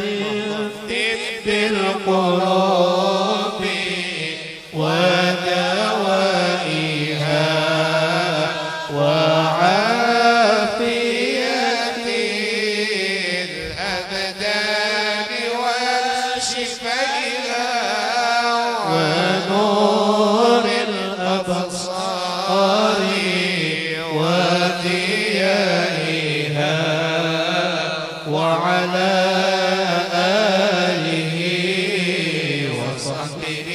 طب القلوب ودوائها وعافية الأبدان وشفائها ونور الأبصار وضيائها وعلى آله وصحبه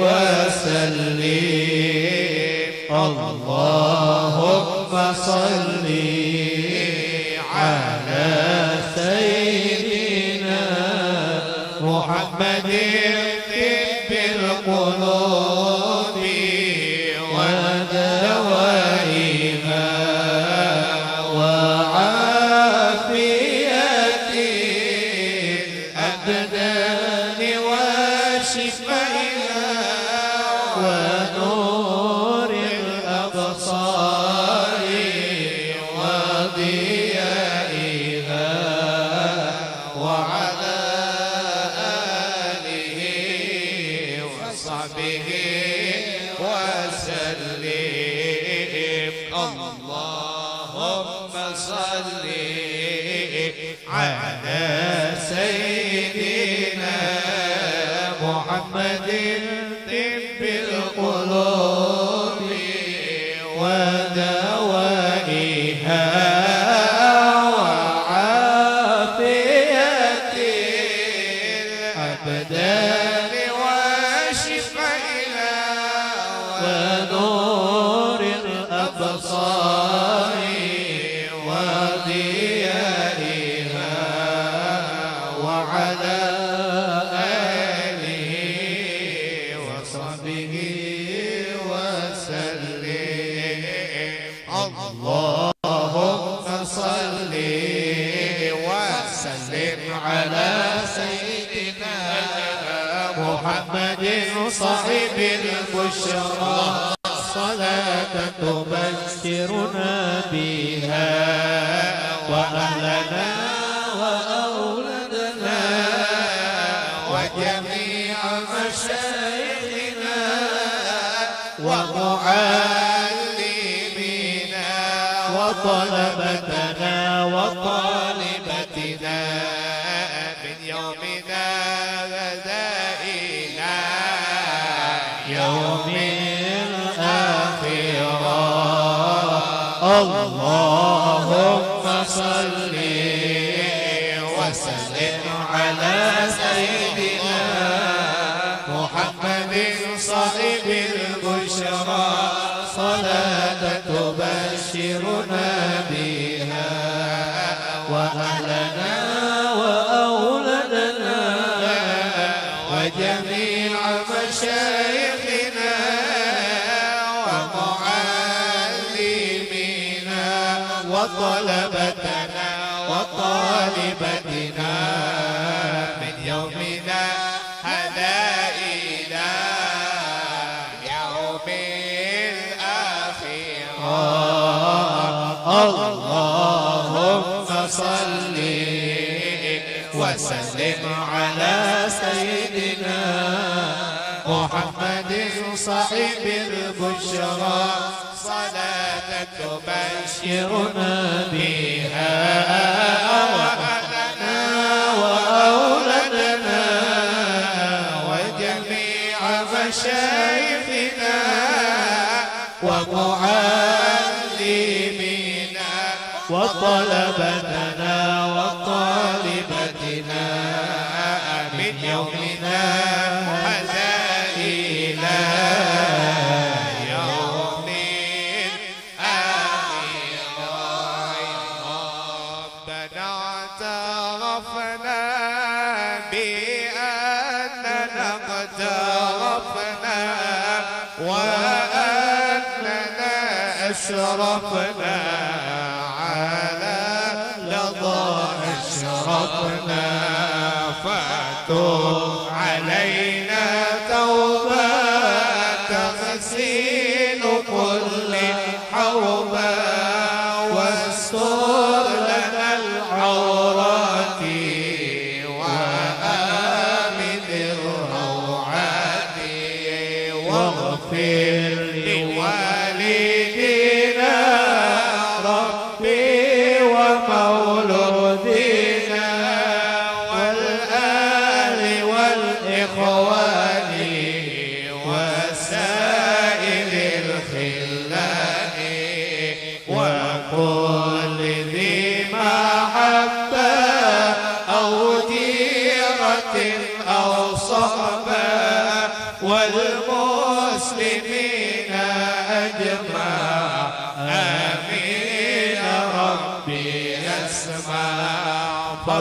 وسلم. اللهم صل على سيدنا محمد طب القلوب ودوائها وعافية الأبدان وشفائها ونور الأبصار وضيائها وعلى آله وصحبه وسلم. اللهم صل على سيدنا محمد طب القلوب ودوائها وعافية الأبدان وشفائها ونور الأبصار وضيائها وعلى آله وصحبه وسلم. اللهم صل وسلم على سيدنا محمد صاحب البشرى صلاة تبشرنا بها وأهلنا وأولادنا وجميع مشايخنا ومعلمينا وطلبتنا وطالبتنا من يومنا هذا إلى يوم الآخرة. اللهم صل وسلم على سيدنا محمد صاحب البشرى صلاة تبشرنا بها وأهلنا وأولادنا وجميع مشايخنا ومعلمينا وطلبتنا وطالبتنا من يومنا هذا إلى يوم الآخرة. اللهم صل وسلم على سيدنا محمد صاحب البشرى صلاة تبشرنا بها وأهلنا وأولادنا وجميع مشايخنا ومعلمينا وطلبتنا وطالبتنا من يومنا هذا إلى يوم الآخرة. ربنا اعترفنا بأننا اقترفنا وأننا أشرفنا على لظى أشرفنا فاتوب علينا توبة تغسيل كل حوبة واستر لنا العورات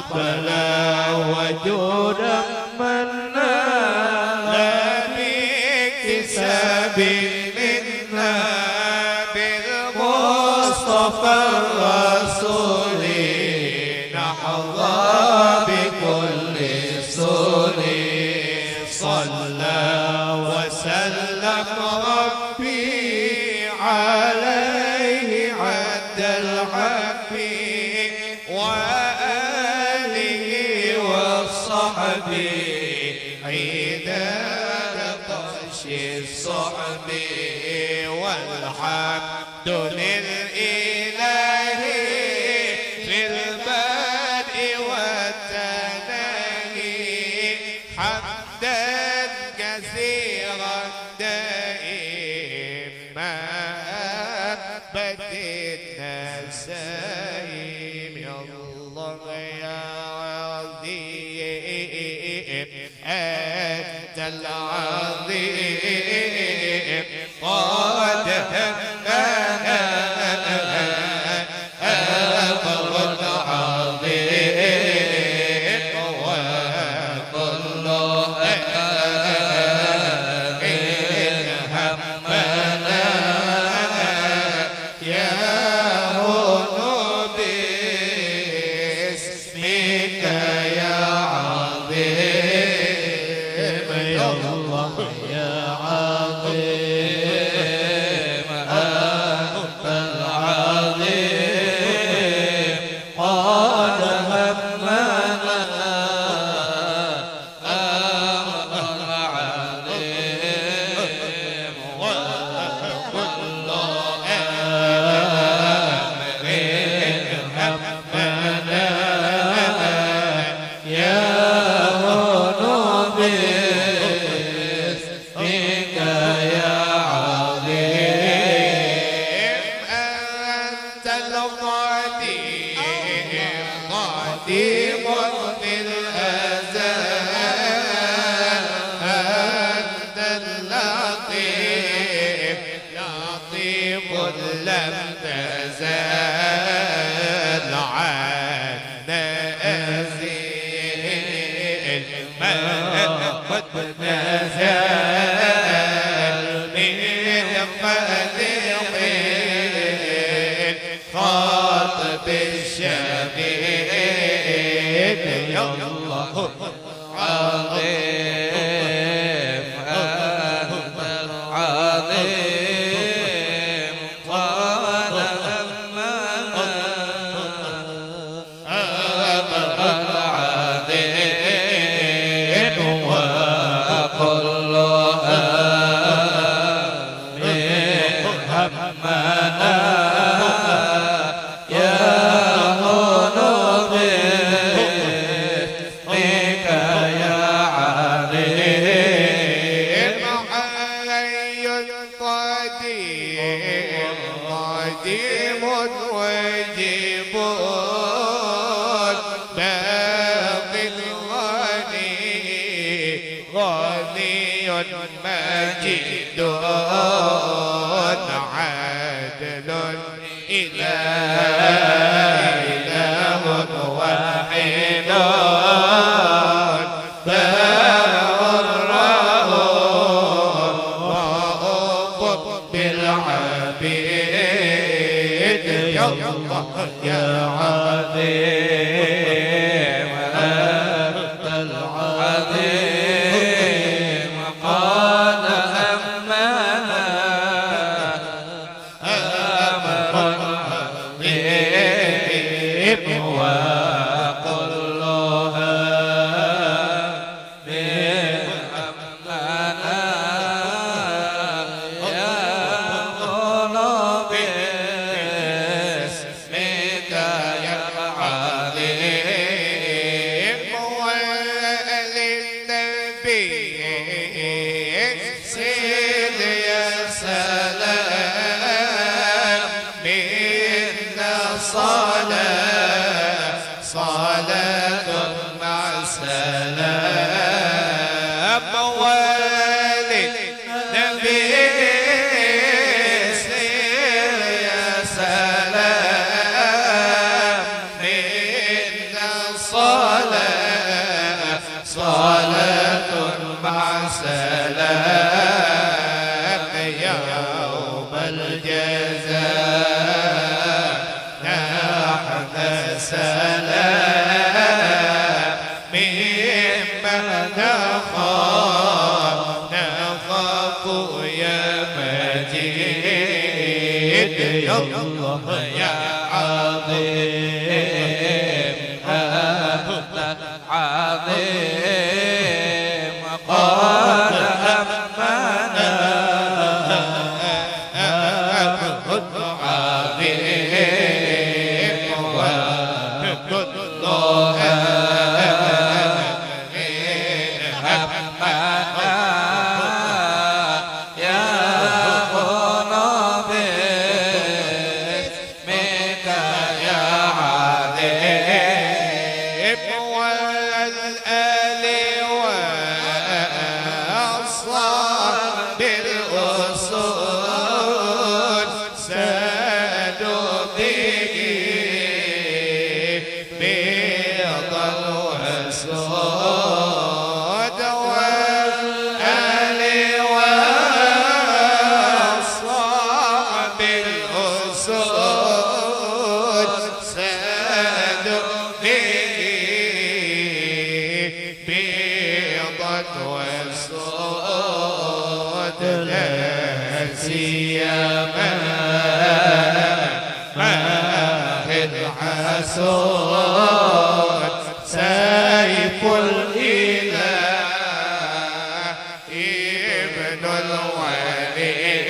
فضلا وجودا منا لا باكتساب منا بالمصطفى الرسول نحظى بكل سول صلى وسلم ربي عليه عد الحب وآله وصحبه عداد طش الصحب والحمد للإله في البدء والتناهي حمدا كثيرا دائما بدنا سايم يا الله يا عظيم أنت العظيم قد همنا أمر عظيم وكل همنا يا هنو باسمك يا عظيم يا الله يا عظيم أنت العظيم قد همنا أمر عظيم وكل أمر همنا يا هنو باسمك يا عظيم أنت القديم قديم في الأزل أنت اللطيف لطيف لم تزال عنا أزيل ما قد نزال من مدحين خاطب الشبيب يا الله عظيم أنت العظيم قد همنا أمر العظيم وكل أمر همنا يا هنو باسمك يا عظيم حي قديم قديم وجيب باقي الغني غني مجيد عادل إله واحد رؤوف بالعبيد يا الله يا عظيم أنت العظيم قد همنا أمر عظيم وكلها من همنا يا قلوب باسمك يا عظيم وللنبي سيد يا سلام منا صلاة صلاة مع سلام وللنبي سيد يا سلام منا صلاة السلام مما نخاف يا مجيد يا الله يا عظيم أنت عظيم قال همنا كنت عظيم وكلها همنا يا قلوب اسمك يا عظيم والآل والصحب بالأصول سادوا به بيضا وسود والآل والصحب بالأصول سادوا به بيضا وسود لا سيما ماهي الحسود سيف الإله ابن الوليد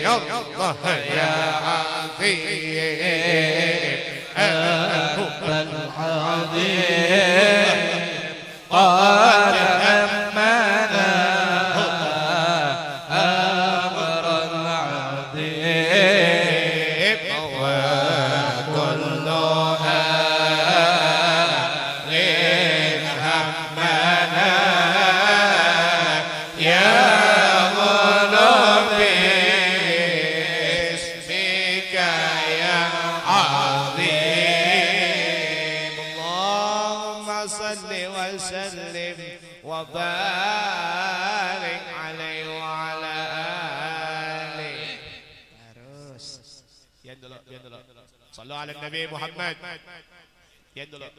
يا الله يا عظيم أنت العظيم قال همنا أمرا عظيم وكلها غير همنا يا غلام اسمك يا عظيم اللهم صل وسلم وبارك عليه وعلى آله يندلق صلوا على النبي محمد يندلق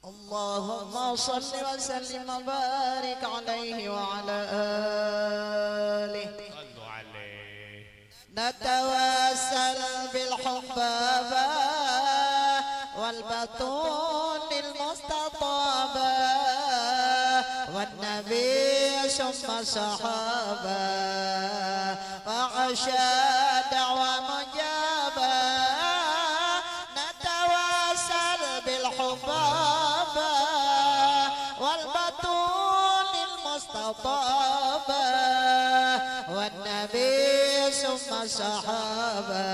اللهم صل وسلم وبارك عليه وعلى آله صلوا عليه نتوسل بالحبابة والبطون المستطابة والنبي ثم الصحابة وعشا دعوة مجابة نتوسل بالحبابة والبطون المستطابة والنبي ثم الصحابة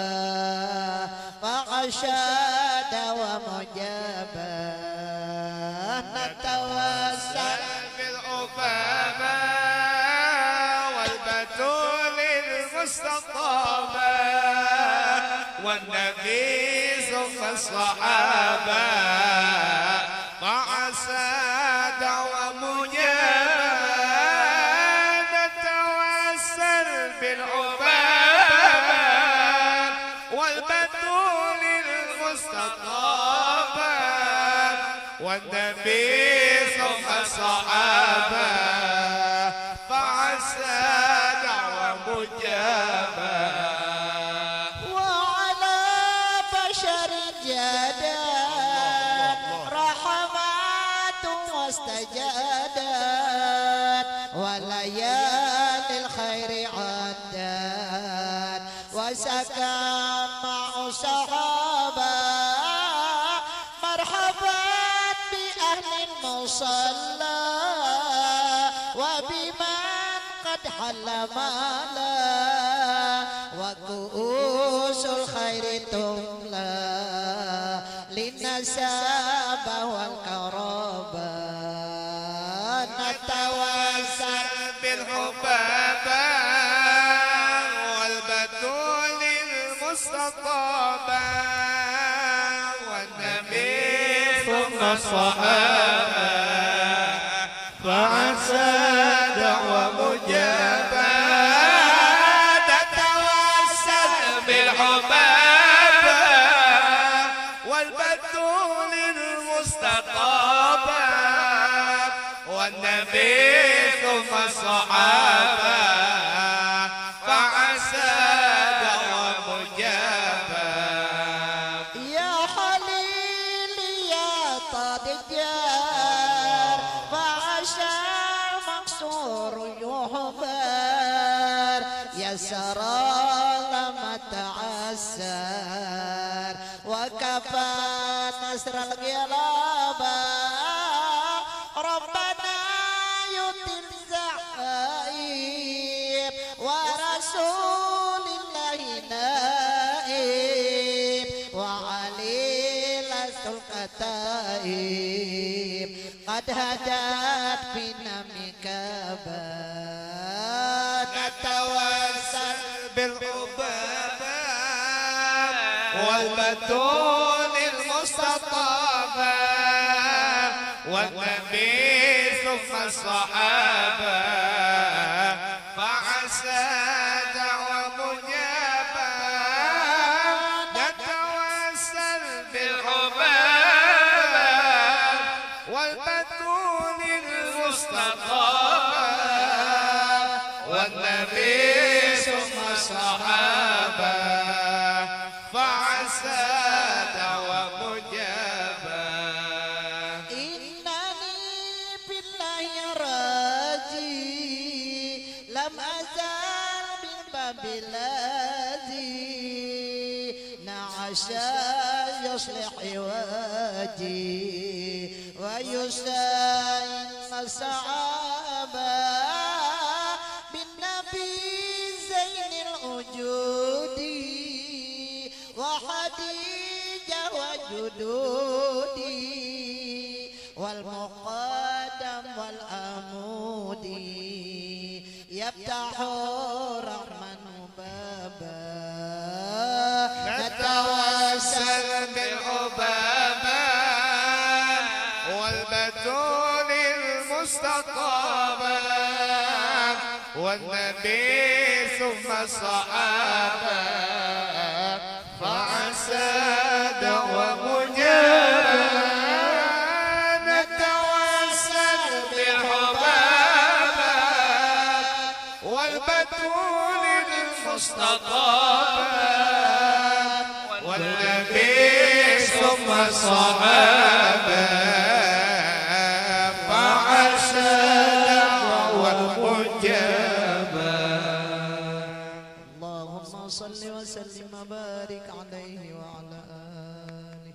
وعشاد ومجابة نتوسل بالعبابة والبتول المستطابة والنبي ثم الصحابة مع سادة ومجابة نتوسل بالعبابة والبتول المستطابة والنبي ثم الصحابة فعسى دعوة مجابة وعلى بشر جادت رحمات واستجادت وليالي الخير عدت وسكن مع صحابة مرحبا بأهل المصلى وبمن قد حل مالا وكؤوس الخير تملى للنسابة والقرابة نتوسل بالحبابة والبتول المستطابة والنبي ثم الصحابة فعسى دعوة مجابة تتوسل بالحبابة والبتول المستطابة والنبي ثم الصحابة فعسى دعوة مجابة يا حليلي يا طادجار فعشا مكسور يحبر يا سرى لما تعسر وكفى نصر الغلابة ربنا يطل زعائب ورسول الله نائب وعلي لست الكتائب قد هدت فينا مكابا نتوسل بالحبابة والبتول المستطابة والنبي ثم الصحابة فعسى دعوة مجابة نتوسل بالحبابة والبتول المستطابة والنبي ثم الصحابة فعسى دعوة مجابة إنني بالله راجي لم أزال من باب الذي نعشى يصلح وجهي ويسائل الصحابة بالنبي زين الوجود وخديجة وجدودي والمقدم والعمود يفتح الرحمن بابا نتوسل بالحبابة والبتول المستطابة والنبي ثم الصحابة فعسى دعوة مجابة نتوسل بالحبابة والبتول المستطابة والنبي ثم الصحابة فعسى دعوة مجابة اللهم صل وسلم وبارك عليه وعلى آله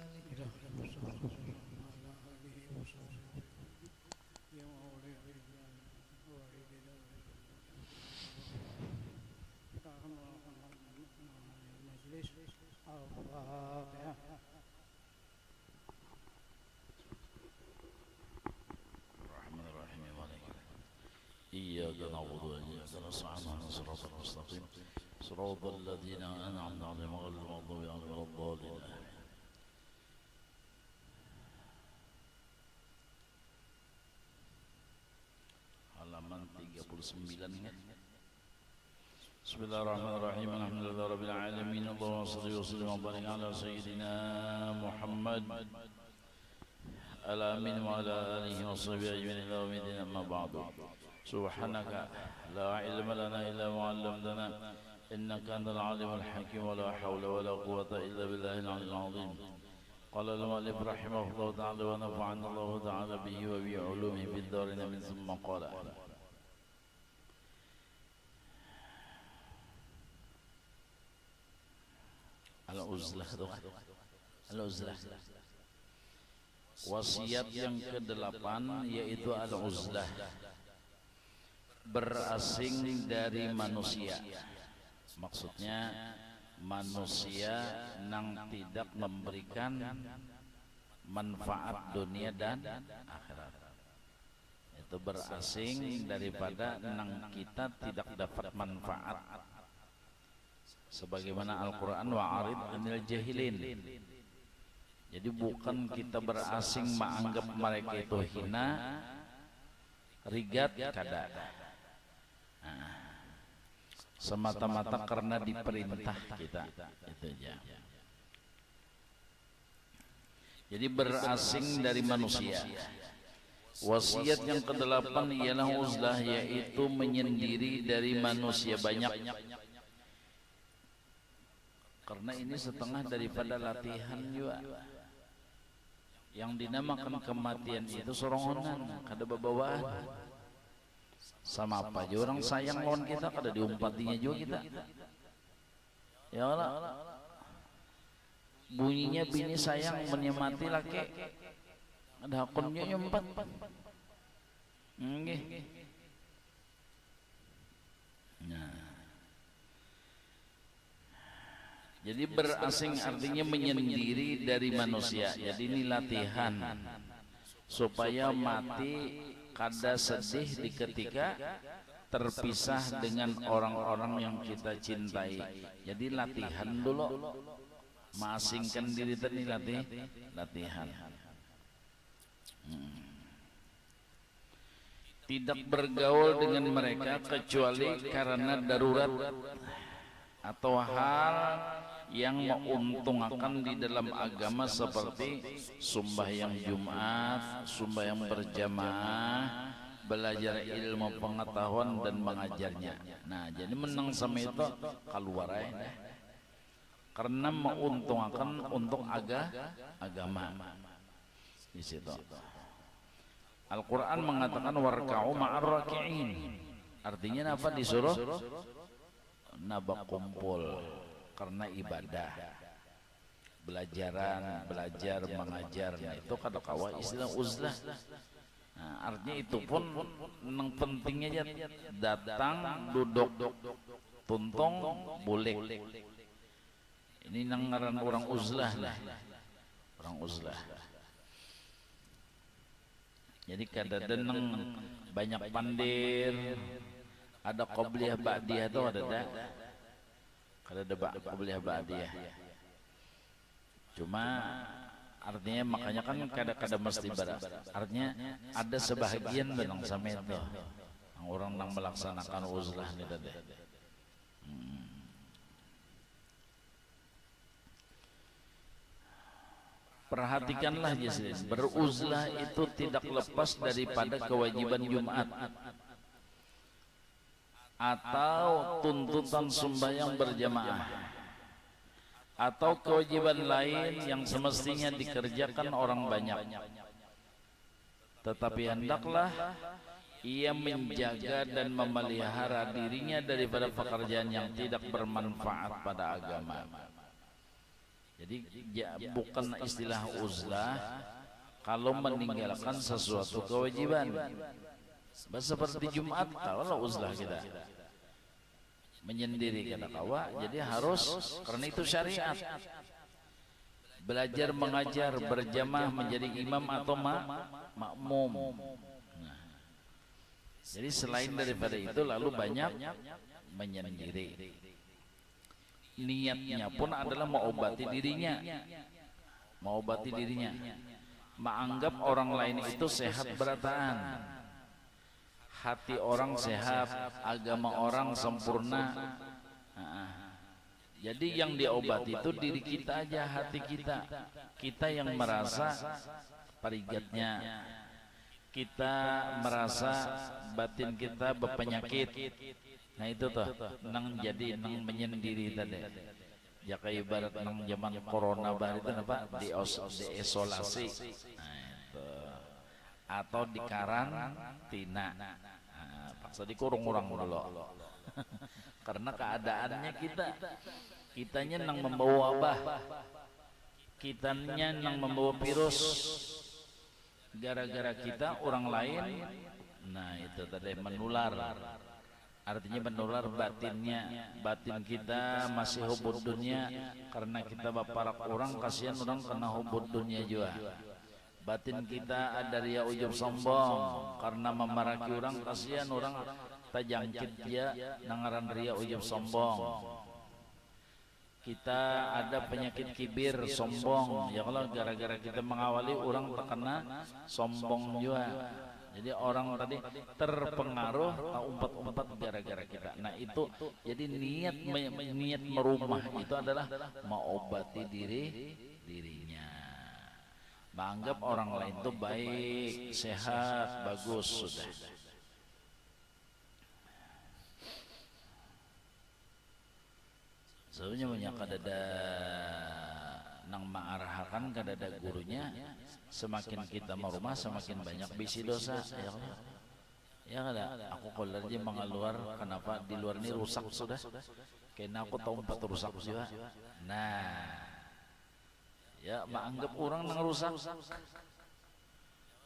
الرحمن الرحيم مالك إياك نعبد وإياك نستعين اهدنا الصراط المستقيم صراط الذين أنعمت عليهم غير المغضوب عليهم ولا الضالين halaman 39 ya. Bismillahirrahmanirrahim. Alhamdulillahirabbil alamin. Allahumma shalli wa sallim wa barik ala sayyidina Muhammad al-amin wa ala alihi wa sahbihi ajma'in ila yaumil amma ba'du. Subhanaka la ilma lana illa ma 'allamtana innaka antal alimul hakim wa la hawla wa la quwwata illa billahil aliyyil azim. قال المؤلف رحمه الله تعالى ونفعنا الله تعالى به وبعلومه في الدارين من ثم قال Al-Uzlah Al-Uzlah wasiat yang ke-8 yaitu Al-Uzlah berasing dari manusia. Maksudnya manusia yang tidak memberikan manfaat dunia dan akhirat. Itu berasing daripada nang kita tidak dapat manfaat. Sebagaimana Al-Quran wa'arid anil jahilin. Jadi bukan kita berasing menganggap mereka itu hina, rigat kada. Semata-mata karena diperintah kita, itu aja. Jadi berasing dari manusia. Wasiat yang ke-8 ialah uzlah, yaitu menyendiri dari manusia banyak. Karena ini setengah daripada latihan juga. Yang dinamakan kematian itu sorongonan, kada babawaan. Sama apa aja orang sayang lawan kita, kada diumpatinya juga kita. Ya Allah, bunyinya bini sayang menyemati laki, ada hakunnya nyumpat. Nggih. Nah, jadi berasing artinya menyendiri dari manusia. Jadi ini latihan supaya mati kada sedih di ketika terpisah dengan orang-orang yang kita cintai. Jadi latihan dulu, mengasingkan diri tadi latihan. Tidak bergaul dengan mereka kecuali karena darurat atau hal yang menguntungkan di dalam agama, seperti sembahyang Jumat, sembahyang berjamaah, belajar ilmu pengetahuan dan mengajarnya. Nah, jadi menang sama itu keluar aja, karena menguntungkan untuk agama di situ. Al-Quran mengatakan warka'u ma'ar raki'in. Artinya apa? Disuruh nabak kumpul karena ibadah, belajar mengajar. Nah, itu kata kawa istilah uzlah. Nah, artinya itu pun yang pentingnya aja datang, duduk, tuntung, boleh. Ini ngaran orang uzlah lah, orang uzlah. Jadi kadang-kadang banyak pandir, ada qobliyah ba'diyah tuh ada dah. Kada ada qobliyah ba'diyah. Cuma artinya makanya kan kada mesti berat. Artinya ada sebahagian benang sama itu. Orang yang melaksanakan uzlah ni tadi. Perhatikanlah jemaah, beruzlah itu tidak lepas daripada kewajiban Jumat atau tuntutan sembahyang berjamaah atau kewajiban lain yang semestinya dikerjakan orang banyak. Tetapi hendaklah ia menjaga dan memelihara dirinya daripada pekerjaan yang tidak bermanfaat pada agama. Jadi bukan istilah uzlah kalau meninggalkan sesuatu kewajiban. Seperti Jumat, kalau uzlah kita menyendiri kata kawa, jadi harus, karena itu syariat. Belajar mengajar berjamaah menjadi imam atau makmum. Nah, jadi selain daripada itu lalu banyak menyendiri. Niatnya pun adalah mengobati dirinya, menganggap orang lain itu sehat berataan, hati orang sehat, agama orang sempurna. Jadi yang diobati itu diri kita aja, hati kita yang merasa parigatnya, kita merasa batin kita berpenyakit. Nah itu tuh nang jadi nang menyendiri tadi. Ya kayak ibarat nang zaman corona baru itu apa diisolasi. Nah, itu. Atau di karantina. Nah, paksa dikurung orang dulu. Karena keadaannya kitanya nang membawa wabah. Kitanya nang membawa virus. Gara-gara kita orang lain. Nah itu tadi menular. artinya menular batinnya, batin kita masih hubud dunia karena kita baparak orang, kasihan orang kena hubud dunia juga. Batin kita ada ria ujub sombong karena memaraki orang, kasihan orang tajangkit dia nangaran ria ujub sombong. Kita ada penyakit kibir sombong, ya kalau gara-gara kita mengawali orang terkena sombong juga. Jadi orang tadi terpengaruh umpat-umpat gara-gara kita. Nah itu jadi niat merumah itu adalah mengobati dirinya. Menganggap orang lain itu baik, sehat, bagus sudah. Sebenarnya banyak kadada nang ma'arahakan kadada gurunya. Semakin kita merumah semakin banyak bisi dosa, ya kada. Aku kalau dia mengeluar, kenapa di luar ini rusak sudah? Karena aku tahu empat rusak juga. Nah, ya menganggap orang nang rusak,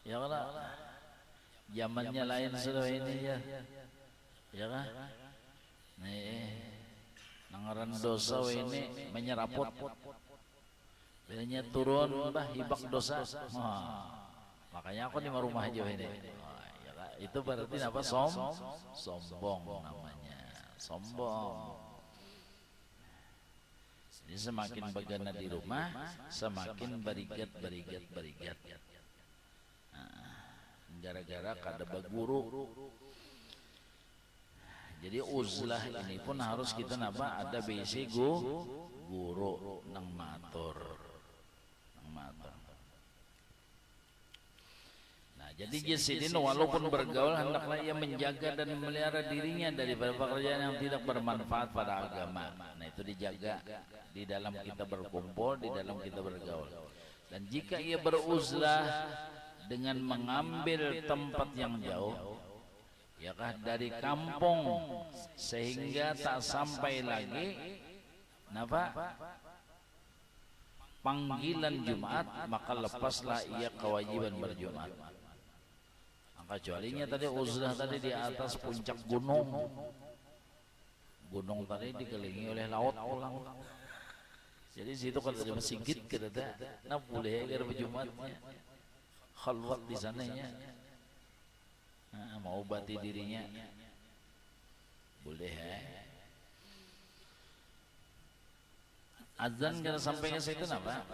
ya kada. Zamannya lain sudah ini ya kan? Nih, nangaran dosa ini menyeraput. Bilanya turun hibak dosa. Makanya aku di rumah aja ini. Itu berarti apa? Sombong namanya. Sombong. Jadi semakin bagana di rumah, semakin barigat. Gara-gara kada baguru. Jadi uzlah ini pun harus kita ada basic guru nang matur. Nah, jadi Jasidin walaupun bergaul hendaklah ia menjaga dan memelihara dirinya daripada pekerjaan yang tidak bermanfaat pada agama. Nah, itu dijaga di dalam kita berkumpul, di dalam kita bergaul. Dan jika ia beruzlah dengan mengambil tempat yang jauh, yakah dari kampung sehingga tak sampai lagi panggilan Jumat, maka lepaslah ia kewajiban berjumat. Kecualinya tadi uzlah tadi di atas puncak gunung tadi dikelilingi oleh laut pulang. Jadi situ kalau ada masjid kita nah boleh agar berjumatnya khalwat di sananya, mau obati dirinya boleh azan kita sampai ke situ apa?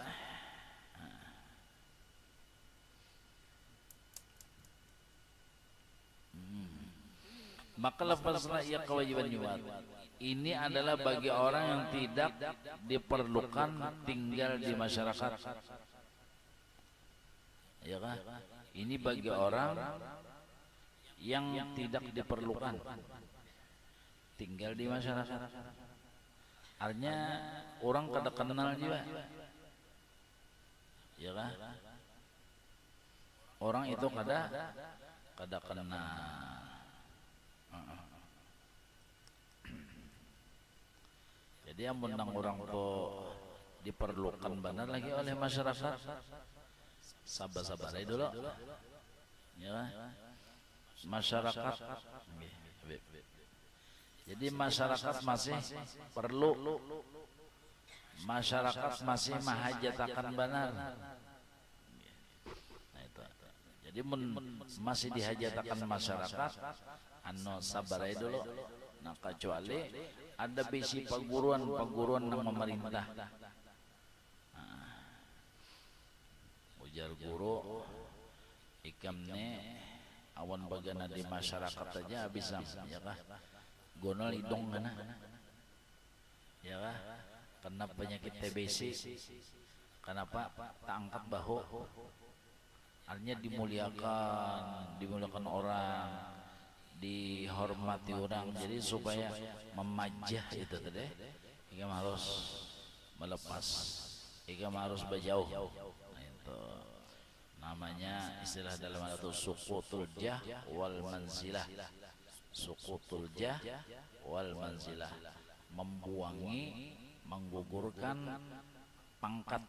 Maka lepaslah ia kewajiban Jumat. Ini adalah bagi orang yang tidak diperlukan tinggal di masyarakat. Ya kan? Ini bagi orang yang tidak diperlukan tinggal di masyarakat. Artinya orang kada kenal juga, ya kan? Orang itu kada kenal. Jadi yang menang orang itu diperlukan benar lagi oleh masyarakat. Sabar-sabar aja dulu, ya kan? Masyarakat. Jadi masyarakat masih perlu, masyarakat masih mahajatakan benar. Nah, itu. Jadi masih dihajatakan masyarakat, sabar aja dulu. Nah, kecuali ada bisi perguruan yang memerintah. Ujar guru, ikamne awan bagana di masyarakat aja bisa, ya kah? Gonol hidung kana, ya kah? Kena penyakit TBC, kenapa? Tak angkat bahu, artinya dimuliakan orang, dihormati orang, jadi supaya memajah itu tadi, ikam harus melepas, ikam harus berjauh. Nah, itu namanya istilah dalam itu suqutul jah wal manzilah. Suqutul jah wal manzilah, membuangi, menggugurkan pangkat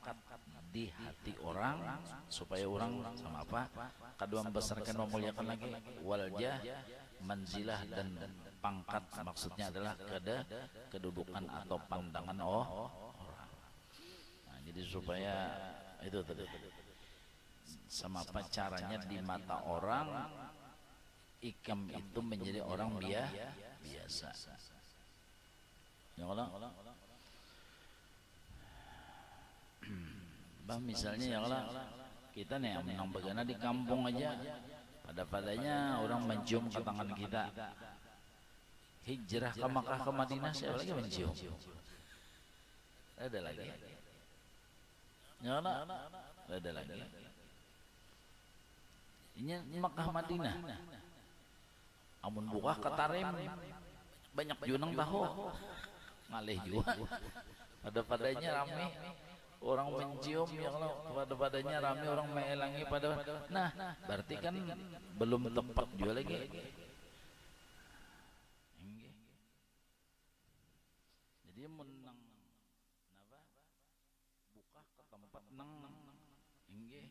di hati orang supaya orang sama apa? Kedua membesarkan, memuliakan lagi. Wal jah manzilah dan pangkat, maksudnya adalah kedudukan atau pandangan orang. Nah, jadi supaya itu tadi sama apa caranya di mata orang Ikam itu menjadi orang biasa. Ya Allah. Bah misalnya ya Allah, kita nih yang menang begana di kampung aja, pada-padanya orang mencium ke tangan kita. Hijrah ke Makkah ke Madinah siapa lagi mencium? Ada lagi. Ya Allah, ada lagi. Ini Makkah Madinah. Amun buka ketarem banyak junang tahu ngalih juga. Pada-padanya rame orang mencium ya Allah, pada-padanya rame orang melangi pada. Nah, berarti kan belum tepat juga lagi. Jadi menang napa? Buka ke tempat nang inggih.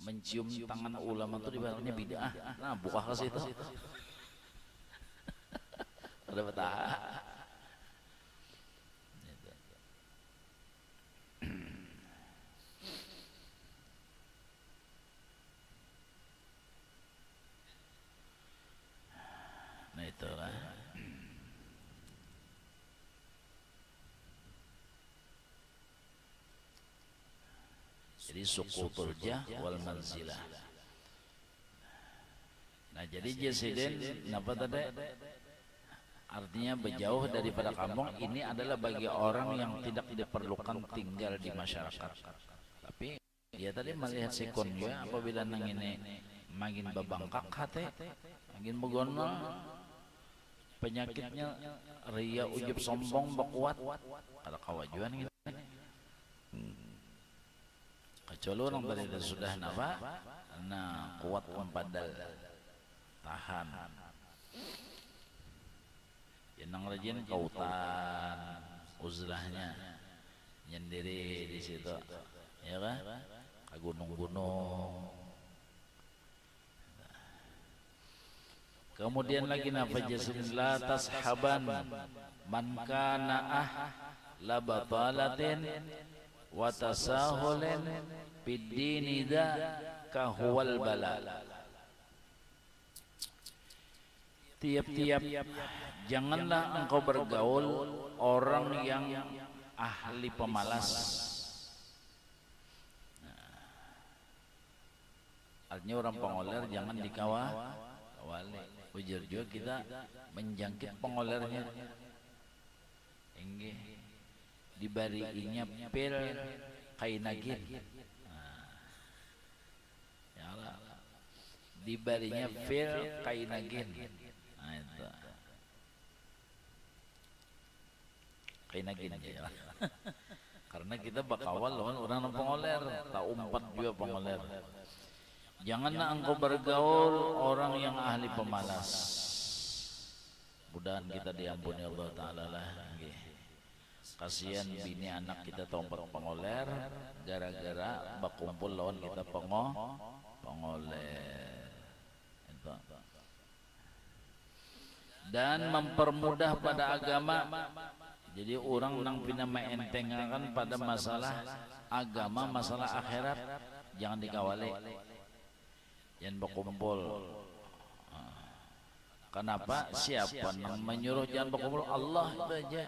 Mencium tangan ulama itu dibalasnya bid'ah. Nah, buka ke situ. Ada betah. Nah itulah. Jadi suqutul jah wal manzilah. Nah jadi jasiden napa tadi? Artinya berjauh daripada kampung ini adalah bagi orang yang tidak diperlukan tinggal di masyarakat. Tapi dia tadi melihat sikon ya apabila nang ini makin babangkak hati, makin begonol, penyakitnya ria ujub sombong bakuat, ada kawajuan gitu. Kecuali orang tadi sudah napa, nah kuat padal, tahan. Yang rajin kautan, uzlahnya, nyendiri di situ, ya kan? Ke gunung-gunung. Kemudian lagi napa jasmin la tashaban man kana la batalatin wa tasahulin biddini da kahwal bala. Tiap-tiap janganlah engkau bergaul orang yang ahli pemalas. Artinya orang pengoler jangan dikawali. Ujar juga kita menjangkit pengolernya. Enggih. Dibariinya pil kainagin. Ya Allah. Dibarinya pil kainagin. Nah itu. Kainagin aja ya. Karena kita bakawal lawan orang pengoler, tak umpat juga pengoler. Janganlah engkau bergaul orang yang ahli pemalas. Mudah-mudahan kita diampuni Allah Ta'ala lah. Kasihan bini anak kita tempat pengoler, gara-gara berkumpul lawan kita pengoler. Dan mempermudah pada agama. Jadi orang nang pina maentengkan pada masalah agama, masalah akhirat, jangan dikawali. Jangan berkumpul. Kenapa? Siapa yang menyuruh jangan berkumpul? Allah itu aja.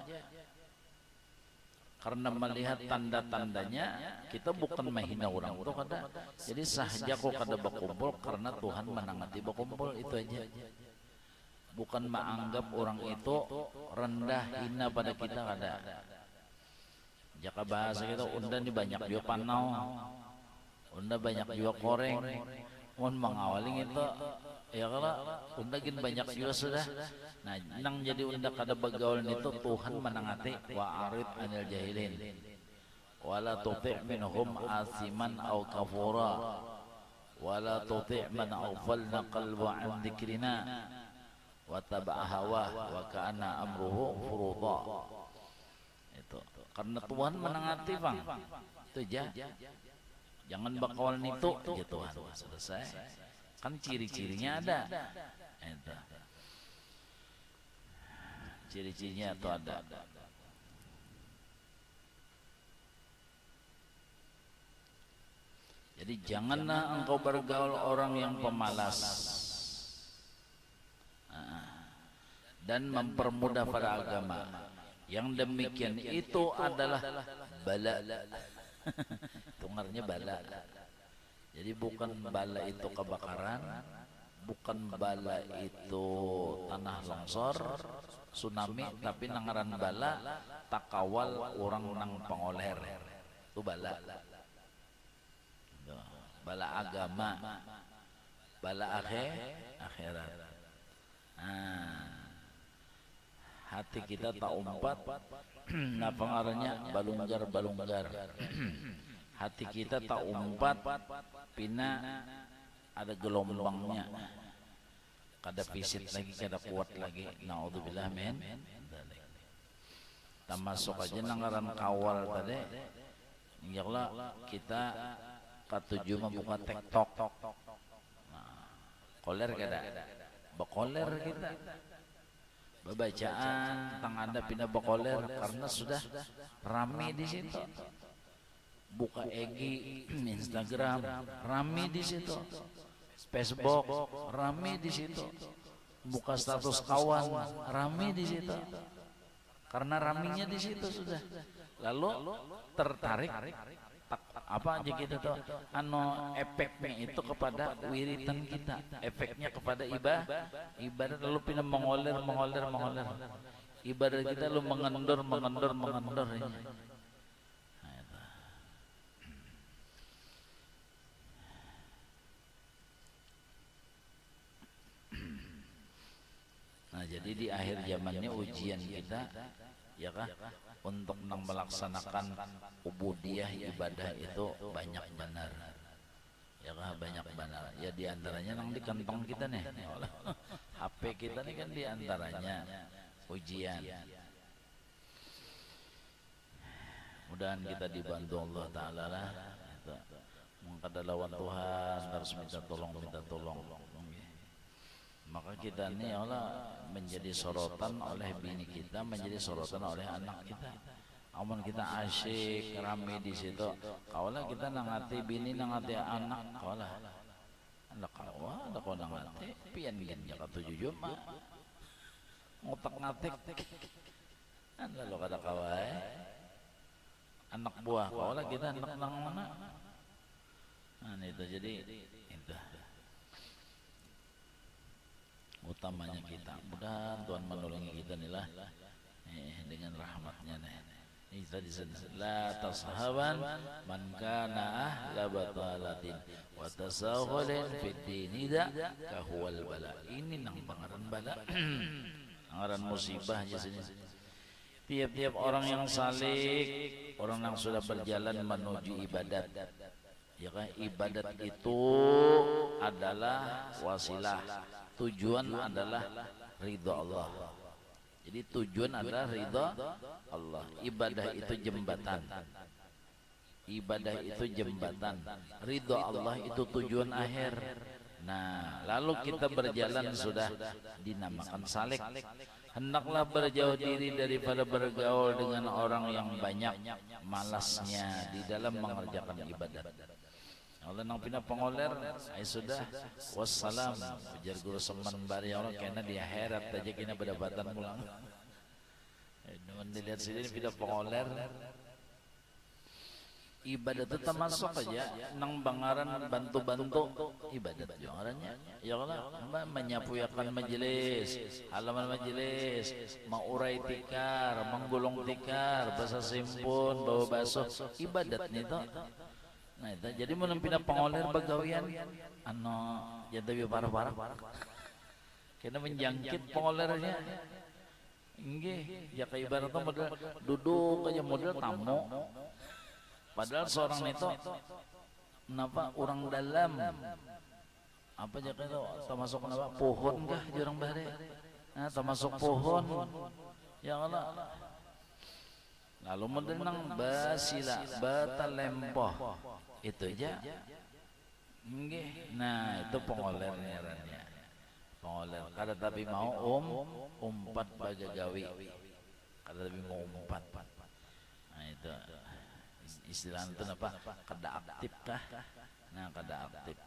Karena melihat tanda-tandanya, kita bukan menghina orang itu kada. Jadi sahaja kok kada berkumpul karena Tuhan menangati berkumpul itu aja. Bukan menganggap orang itu rendah hina pada kita kada. Jaka bahasa kita undan di banyak juga panau, undan banyak juga koreng. Mohon mengawali itu ya kalau undagin banyak juga sudah. Nah nang jadi undak kada begaul itu Tuhan menangati wa arid anil jahilin wala tuti' minhum asiman au kafura wala tuti' man aghfalna qalba an dzikrina wa taba'a hawa wa ka'anna amruhu furuta. Itu karena Tuhan menangati bang itu aja. Jangan bakal nitu ya Tuhan. Selesai. Kan ciri-cirinya ada. Itu. Ciri-cirinya itu ada. Jadi janganlah engkau bergaul orang yang pemalas dan mempermudah pada agama. Yang demikian itu adalah bala. Itu artinya bala. Jadi bukan bala itu kebakaran, bukan bala itu tanah longsor, tsunami, tapi nangaran bala takawal orang nang pengoler. Itu bala. Bala agama, bala akhirat. Hati kita tak umpat, nah pengarahnya balunggar. Hati kita tak umpat, pina ada gelombangnya, kada pisit lagi, kada kuat lagi. Naudzubillah min. Kita masuk aja nangaran kawal tadi. Insyaallah kita katuju membuka TikTok. Nah, koler kada, bekoler kita. Bacaan tang Anda pindah bekoler karena sudah rame di situ. Buka Egi, Instagram, rame di situ. Facebook, rame di situ. Buka status kawan, rame di situ. Karena ramenya di situ sudah. Lalu tertarik apa aja kita tuh efeknya itu kepada wiritan kita, efeknya kepada ibadah lalu pindah mengoler ibadah kita lalu mengendur ini. Nah jadi di akhir zamannya ujian kita ya kah untuk melaksanakan ubudiyah ibadah itu banyak benar ya kah, banyak benar ya, diantaranya nang di kantong kita nih HP kita nih kan diantaranya ujian. Mudahan kita dibantu Allah Ta'ala lah mengkada lawan Tuhan harus minta tolong. Maka kita ini Allah menjadi sorotan oleh bini kita, menjadi sorotan oleh anak kita. Amun kita asyik rame di situ, kaulah kita nangati bini nangati anak, kaulah. Anak kawa, ada kau nangati, pian gini ya katujuh mah, ngotak ngatik, anda lo kada kawai, anak buah, kaulah kita anak nang mana, nah itu jadi itu. Utamanya kita, mudah Tuhan menolongi kita inilah dengan rahmatnya nih. Ini tadi la tashaban man kana ahla batalatin wa tasahulin fid dini da kahwal bala. Ini nang pangaran bala. Pangaran musibah aja sini. Tiap-tiap orang yang salik, orang yang sudah berjalan menuju ibadat. Ya kan, ibadat itu adalah wasilah. Tujuan adalah ridha Allah. Jadi tujuan adalah ridha Allah. Ibadah itu jembatan. Ibadah itu jembatan. Ridha Allah itu tujuan akhir. Nah, lalu kita berjalan sudah dinamakan salik. Hendaklah berjauh diri daripada bergaul dengan orang yang banyak malasnya di dalam mengerjakan ibadat. Allah nang pindah pengoler, ay sudah wassalam ujar guru seman bari Allah kena di akhirat aja kena berdapatan pulang. Dengan dilihat sini pindah pengoler, ibadat itu termasuk aja nang bangaran bantu-bantu ibadat jangannya. Ya Allah menyapuyakan majelis, halaman majelis, maurai tikar, menggulung tikar, bahasa simpun, bawa basuh, ibadat nih toh. Nah itu jadi menempilah pengoler bagawian ya tapi parah-parah kena menjangkit pengolernya inggih ya kayak ibaratnya model duduk aja model tamu padahal seorang itu kenapa orang dalam apa aja itu termasuk kenapa pohon kah jurang bare termasuk pohon ya Allah. Lalu mendenang basila batalempoh itu aja Nggih. Nah, itu pengoler ngarannya. Pengoler. Kada tapi mau umpat bagagawi. Kada tapi mau umpat. Nah, itu istilah itu apa? Kada aktif kah? Nah, kada aktif.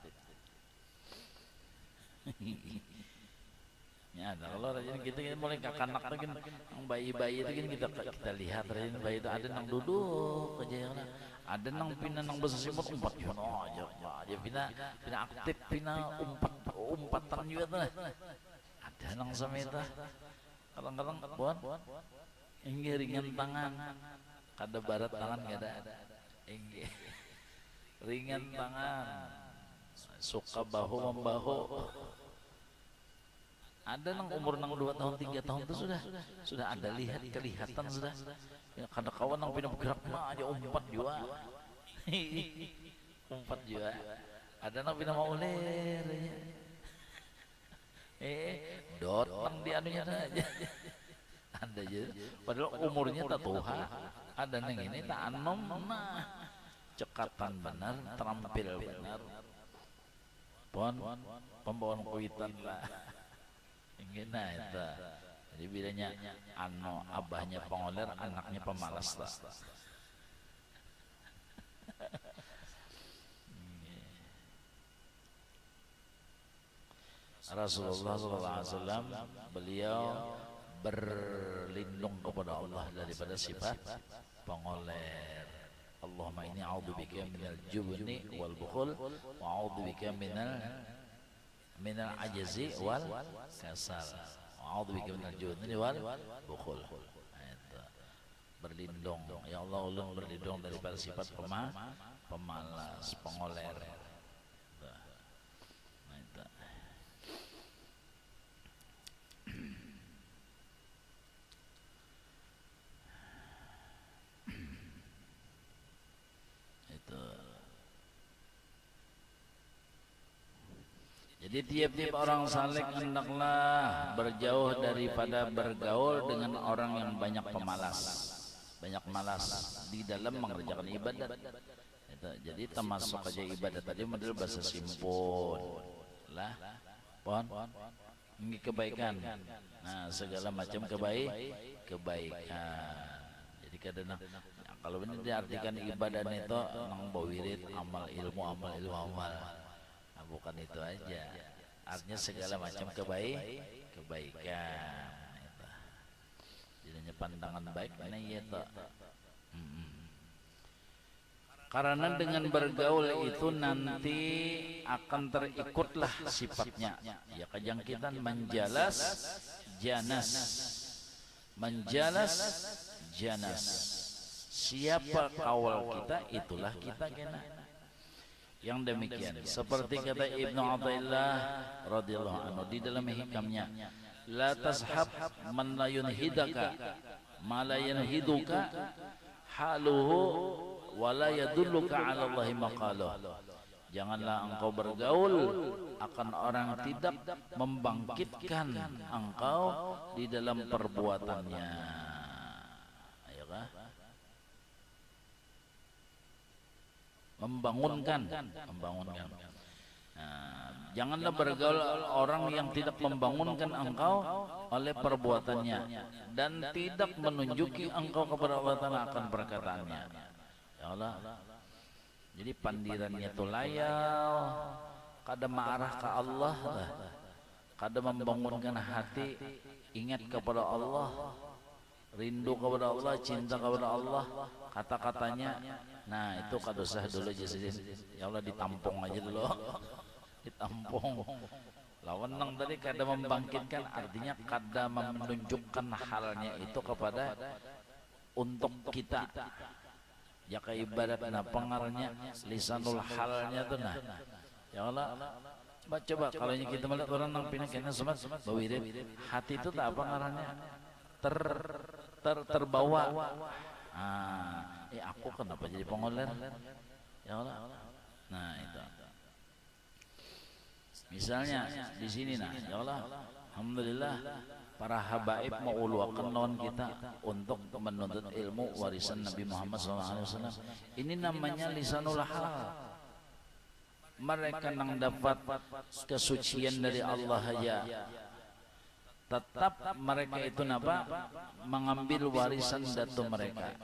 Ya, kalau rajin kita mulai kakanak tuh kan, bayi-bayi itu kan kita lihat rajin bayi itu ada nang duduk aja ya, ada nang pina nang besar simut umpat ya, aja pina aktif pina umpatan juga tuh, ada nang sameta, kadang-kadang buat, enggak ringan tangan, kada barat tangan kada, enggak ringan tangan, suka bahu membahu. Ada nang umur nang 2 tahun 3 tahun itu sudah ada kelihatan sudah. Ya, kada kawan nang pindah bergerak mah aja umpat juga. Umpat juga. Ada nang pindah mau uler aja. Dot nang di anunya aja. Ada aja. Padahal umurnya tak tuha. Ada nang ini tak anom nah. Cekatan benar, terampil benar. Pon pembawaan kuitan lah. Nah itu, jadi bilanya abahnya pengoler, anaknya pemalas lah. Rasulullah SAW beliau berlindung kepada Allah daripada sifat pengoler. Allahumma inni a'udzubika minal jubni wal bukhul wa a'udzubika minal ajzi wal kasal. A'udzubika minal jubni wal bukhul. Berlindung, ya Allah, ulun berlindung daripada sifat pemalas, pengoler. Jadi tiap-tiap orang saleh hendaklah berjauh daripada bergaul dengan orang yang banyak pemalas, banyak malas di dalam mengerjakan ibadat. Jadi termasuk aja ibadat tadi model bahasa simpun lah, pon, ini kebaikan. Nah, segala macam kebaikan. Jadi kadang kalau ini diartikan ibadah itu nang bawirid amal ilmu amal. Bukan itu aja, artinya segala macam kebaikan. Jadinya pandangan baik, nah itu. Karena dengan bergaul itu nanti akan terikutlah sifatnya. Ya kejangkitan menjalas janas. Siapa kawal kita, itulah kita kena. Yang demikian seperti kata Ibnu Athaillah radhiyallahu anhu di dalam hikamnya, la tashab man la yunhidaka ma la yanhiduka haluhu wa la yadulluka 'ala Allahi maqaluh. Janganlah engkau bergaul akan orang tidak membangkitkan engkau di dalam perbuatannya. Ayokah? Membangunkan. Nah, janganlah bergaul orang yang tidak membangunkan engkau oleh perbuatannya dan tidak menunjuki engkau kepada Allah Ta'ala akan perkataannya. Ya Allah. Jadi pandirannya itu layal, kada marah ke Allah, kada membangunkan hati, ingat kepada Allah, rindu kepada Allah, cinta kepada Allah, kata-katanya. Nah itu kada usah dulu jadi, ya Allah ditampung aja dulu, ditampung. Lawan nang tadi kada membangkitkan, artinya kada menunjukkan halnya itu kepada untuk kita. Ya kayak ibadat nah pengarnya lisanul halnya tuh nah. Ya Allah, coba kalau kita melihat orang nang pindah kena sobat bawirid, hati itu tak apa ngaranya terbawa. Aku kenapa jadi pengoler? Ya Allah. Nah itu. Misalnya di sini nah, ya Allah, alhamdulillah para habaib menguluakan non kita untuk menuntut ilmu warisan Nabi Muhammad SAW. Ini namanya lisanul hal. mereka nang dapat kesucian dari Allah aja, tetap mereka itu napa mengambil warisan datu mereka,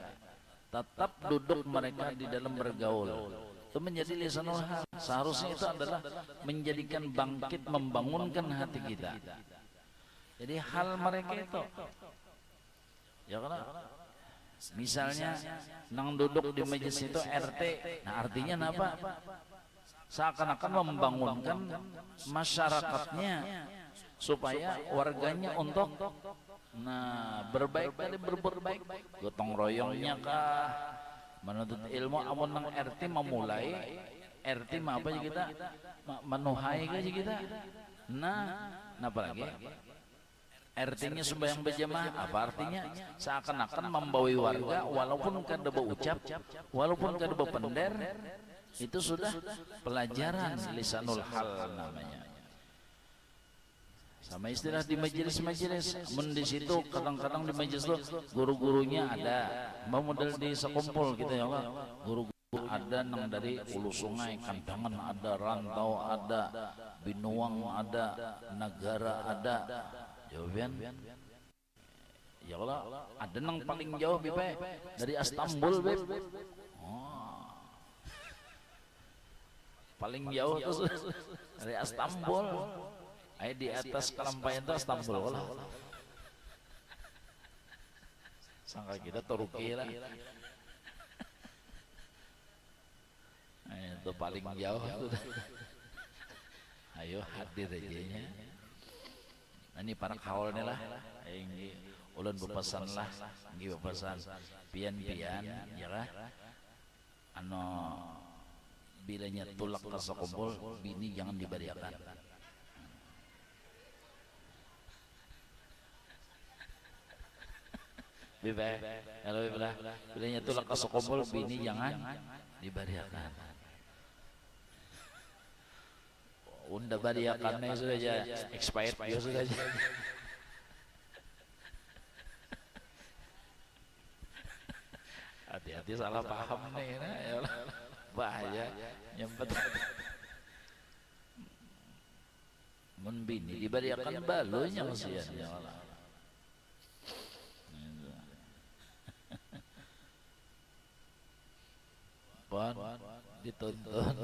tetap duduk mereka di dalam bergaul. Itu menjadi lisanul hal. Seharusnya itu adalah menjadikan bangkit, membangunkan hati kita. Jadi hal mereka itu, ya karena misalnya nang duduk di majelis itu RT, nah artinya apa? Seakan-akan membangunkan masyarakatnya supaya warganya untuk berbaik dari berbuat baik, gotong royongnya kah, menuntut ilmu. Amun nang RT memulai RT mah apa kita menuhai aja kita. Apa lagi? RT-nya sembahyang berjamaah, apa artinya? Seakan-akan membawa warga walaupun kada berucap, walaupun kada berpender, itu sudah pelajaran lisanul hal namanya. Sama istilah di majelis-majelis, di situ kadang-kadang di majelis itu guru-gurunya ada, model di sekumpul gitu ya kan. Guru-guru ada nang dari Hulu Sungai, Kandangan ada, Rantau ada, Binuang ada, Negara ada. Jawaban ya Allah, ada nang paling jauh Bipe dari Istanbul Bib. Paling jauh tuh dari Istanbul. Di atas kelampaian itu Istanbul lah. Sangka kita Turki lah. Itu paling jauh tuh. Ayo hadir aja nya. Ini para kaul nih lah, ini ulun bepesan lah, ini bepesan pian-pian, ya lah. Bilanya tulak ke sekumpul, bini jangan dibariakan. Kalau bilanya tulak ke sekumpul, bini jangan dibariakan. Unda bariakannya sudah aja expired ya sudah aja. Hati-hati salah paham nih, ya bahaya nyempet. Mun bini dibariakan balonya usianya malah. Pan ditonton.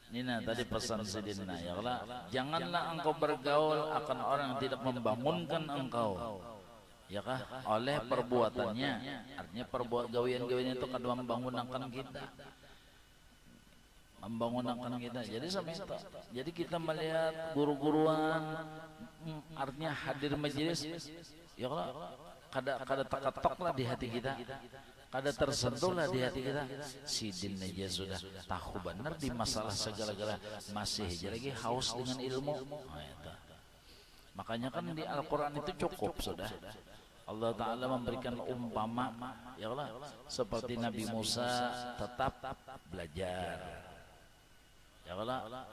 Ini tadi pesan Sidina ya Allah, janganlah engkau bergaul akan orang yang tidak membangunkan engkau, ya kah, oleh perbuatannya. Artinya gawian-gawian itu kadang membangunkan kita, Jadi sama itu. Jadi kita melihat guru-guruan, artinya hadir majelis, ya Allah, kada tekatok lah di hati kita. Kada tersentuhlah di hati kita. Sidin aja sudah tahu benar di masalah segala-gala, masih aja lagi haus dengan ilmu. Makanya kan di Al-Quran itu cukup sudah. Allah Ta'ala memberikan umpama, ya Allah, seperti Nabi Musa tetap belajar, ya Allah.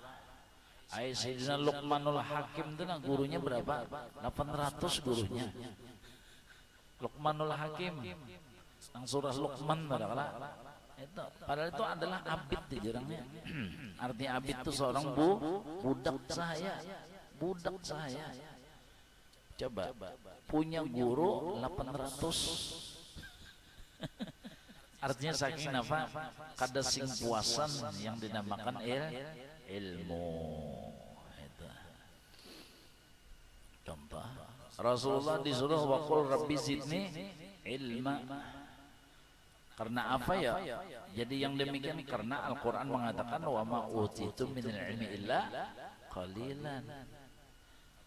Sayyidina Luqmanul Hakim itu gurunya berapa? 800 gurunya. Luqmanul Hakim yang surah Luqman itu, padahal itu adalah abid di jurangnya. Artinya abid itu seorang budak sahaya. Coba punya guru 800. Artinya saking apa? Kada sing puasan yang dinamakan ilmu. Itu. Contoh Rasulullah disuruh waqul rabbi zidni ilma. Karena apa ya? Jadi yang demikian karena Al-Quran mengatakan wa ma utitu minal ilmi illa qalilan.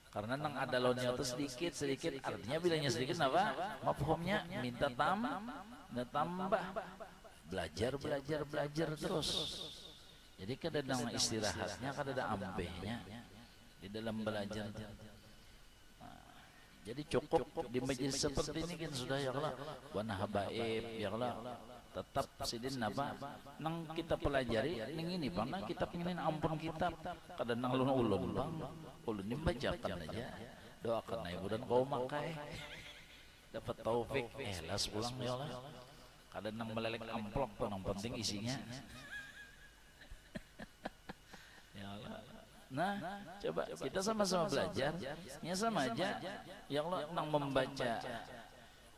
Karena nang ada lawannya itu sedikit, artinya bilanya sedikit apa? Mafhumnya minta tambah. Belajar terus. Jadi kadang istirahatnya, kadang ampehnya di dalam belajar. Jadi cukup di majelis seperti ini kan sudah ya Allah, wana habaib ya Allah, tetap sidin apa nang kita pelajari ning ini bang, kita pengen ampun kitab kada nang ulun bang, ulun ini bacakan aja Doakan ibu dan kau makai dapat taufik ikhlas pulang ya Allah. Kadang nang melelek amplop tuh yang penting isinya. Ya Allah. Nah, coba kita sama-sama belajar. Ya sama aja. Ya Allah, nang membaca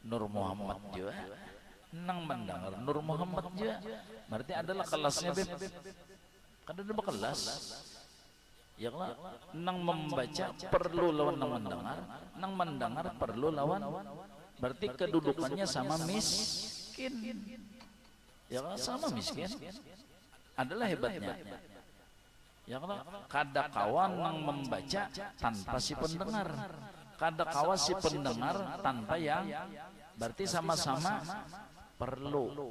Nur Muhammad juga, nang mendengar Nur Muhammad juga. Berarti adalah kelasnya beb. Kada ada kelas. Ya Allah, nang membaca perlu lawan nang mendengar, nang mendengar perlu lawan. Berarti kedudukannya sama miskin. Ya Allah, sama miskin. Adalah hebatnya. Ya Allah, kada kawan nang membaca tanpa si pendengar, kada kawan si pendengar tanpa yang, berarti sama-sama perlu,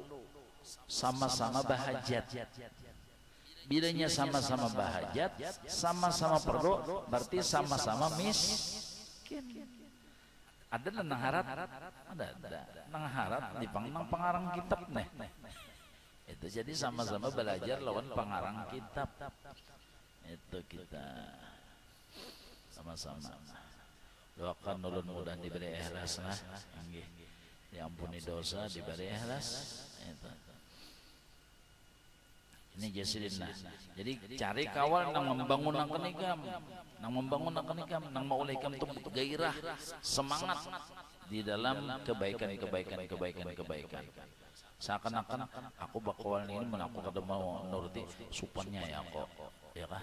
sama-sama bahajat. Bilanya sama-sama bahajat, sama-sama perlu, berarti sama-sama miskin. Ada nang harap, ada nang harap di nang pengarang kitab nih. Itu jadi sama-sama belajar lawan pengarang kitab. Itu kita sama-sama doakan ulun mudah diberi ikhlas lah, diampuni dosa, diberi ikhlas. Itu ini jasidina. Jadi cari kawal nang membangun akan ikam, nang maulai ikam tuh gairah, semangat di dalam kebaikan. Seakan-akan aku bakal ini menaku kada mau nuruti supannya ya kok. Ya kah?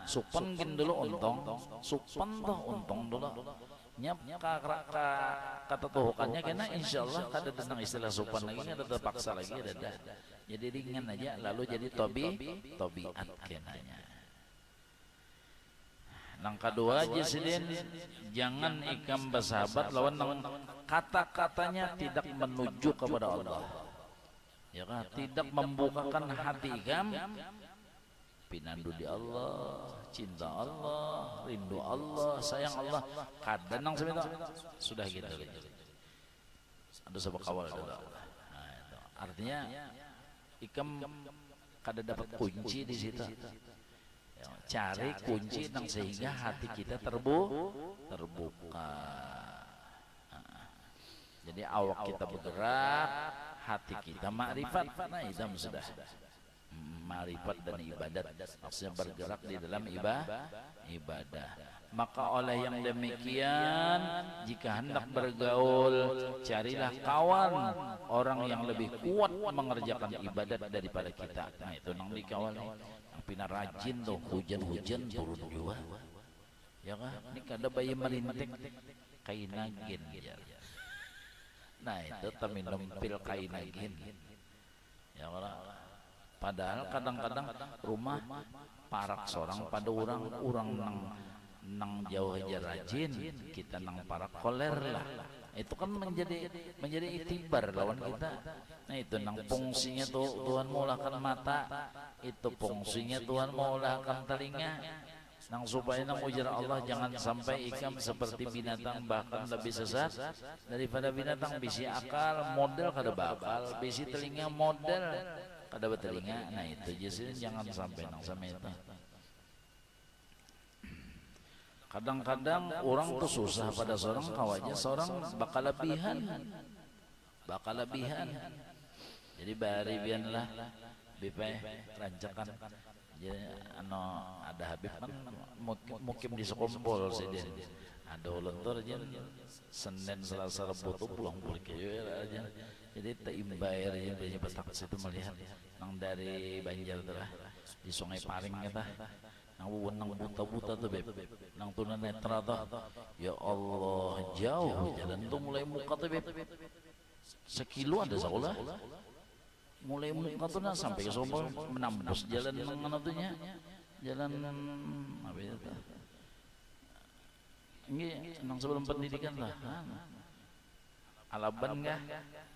Supan gin dulu untung, supan tuh untung dulu. Nyap kata tuhukannya kena insyaallah kada tentang istilah supan lagi, kada terpaksa lagi ada. Jadi ringan aja lalu jadi tobiat kenanya. Nang kedua jasidin, jangan ikam bersahabat lawan kata-katanya tidak menuju kepada Allah. Ya kan? Tidak membukakan hati ikam pinandu di Allah, cinta Allah, rindu Allah, sayang Allah. Kadang nang sebentar sudah gitu. Ada sebab kawal dulu. Nah, itu. Artinya ikam kada dapat kunci di situ. Ya, cari kunci nang sehingga hati kita terbuka. Jadi awak kita bergerak, hati kita makrifat. Nah, itu sudah makrifat dan ibadat, maksudnya bergerak di dalam ibadah. Maka oleh yang demikian, jika hendak bergaul, carilah kawan orang yang lebih kuat mengerjakan ibadat daripada kita. Nah, itu nang dikawal nih. Yang pina rajin tuh, hujan-hujan turun juga. Ya kan? Ini kada bayi merintik kainagin ya. Nah, itu terminum pil kainagin. Ya orang. Padahal kadang-kadang rumah parak seorang pada orang nang jauh aja rajin, kita nang parak koler lah. Itu kan menjadi itibar lawan kita. Nah, itu nang fungsinya tuh Tuhan maulahkan mata, itu fungsinya Tuhan maulahkan telinga. Nang supaya nang ujar Allah jangan sampai ikam seperti binatang, bahkan lebih sesat daripada binatang. Bisi akal model kada bakal, bisi telinga model kada bertelinga. Nah, itu justru jangan sampai nang sama itu. Kadang-kadang orang tuh susah pada seorang kawannya, seorang bakal lebihan. Jadi bari bianlah bipe rancakan. Jadi ada Habib kan mukim di Sekompol sih dia. Ada uluntur aja Senin Selasa Rabu tuh pulang aja. Jadi teimbair aja dia petak situ melihat nang dari Banjar tuh lah di Sungai Paring kita. Nang nang buta-buta tuh beb. Nang tunanetra tuh. Ya Allah, jauh jalan tuh mulai muka tuh beb. Sekilo ada sekolah. Mulai muka tuh sampai ke Sombol menembus jalan mana tuhnya, jalan apa itu? Ini nang sebelum pendidikan lah. Alaban kah?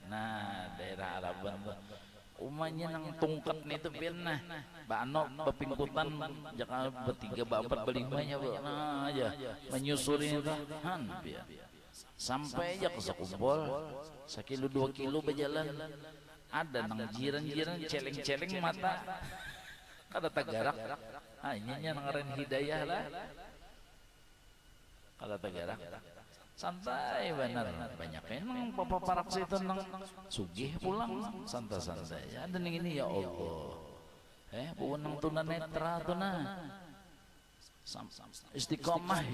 Nah, daerah Alaban tuh. Umanya nang tungkat nih tuh pernah. Bano bepingkutan jangan bertiga berempat berlimanya nah aja menyusuri itu sampai aja ke Sekumpol 1 kilo 2 kilo berjalan. Ada nang jiran-jiran celeng-celeng mata kada tagarak. Ininya nang ngaren hidayah lah. Kalau Tegara santai benar, banyak emang papa parak situ nang sugih pulang santai-santai. Ya dan ini ya Allah. Bukan tunanetra tuna. Istiqomah.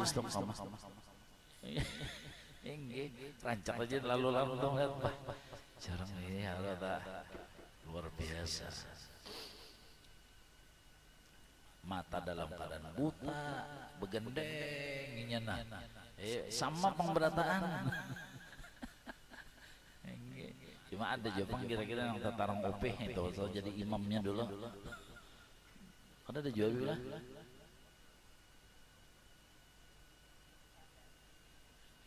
Enggak, rancak aja lalu-lalu dong lihat Pak. Jarang ini halo tak luar biasa. Mata dalam keadaan buta, begendeng nyana. Sama pemberataan. Cuma ada Jepang kira-kira yang tatarang upih itu so jadi imamnya dulu. Ada jual juga.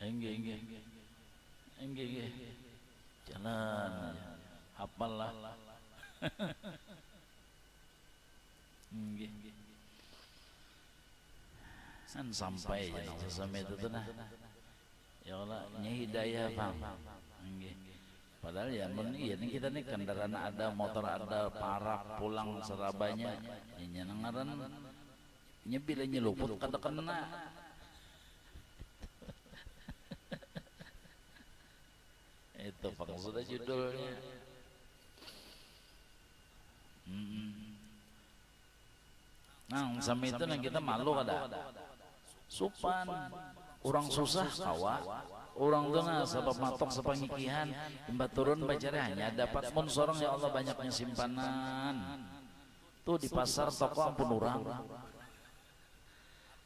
Enggak. Jalan aja. Hafal lah. Enggak. Kan sampai jangan sesampai itu tuh nah. Ya Allah, nya hidayah Bang. Enggak. Padahal ya iya nih kita nih kendaraan ada, motor ada, parak pulang serabanya. Nya nangaran nya bila nyeluput kada kena. Itu Pak sudah judulnya. Nah, sama itu yang kita malu kada. Supan, orang susah kawa, orang dona sebab matok sepangikihan, imba turun bacanya hanya dapat mun sorong ya Allah banyaknya simpanan. Tuh di pasar toko ampun orang.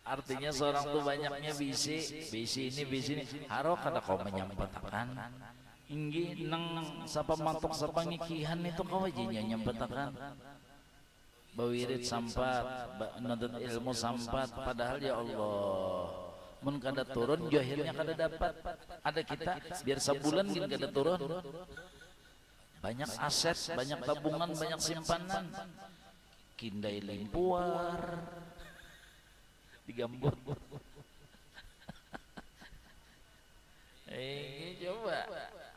Artinya seorang tuh banyaknya bisi ini, haro kada kau menyampaikan. Inggi nang sapa matok sepangikihan itu kau ajinya nyampaikan. Bawirit sampat, nuntut ilmu sampat, padahal ya Allah mun kada turun jahilnya kada dapat. Ada kita biar sebulan gini kada turun, banyak aset, banyak tabungan, banyak simpanan, kindai limpuar digambut. Coba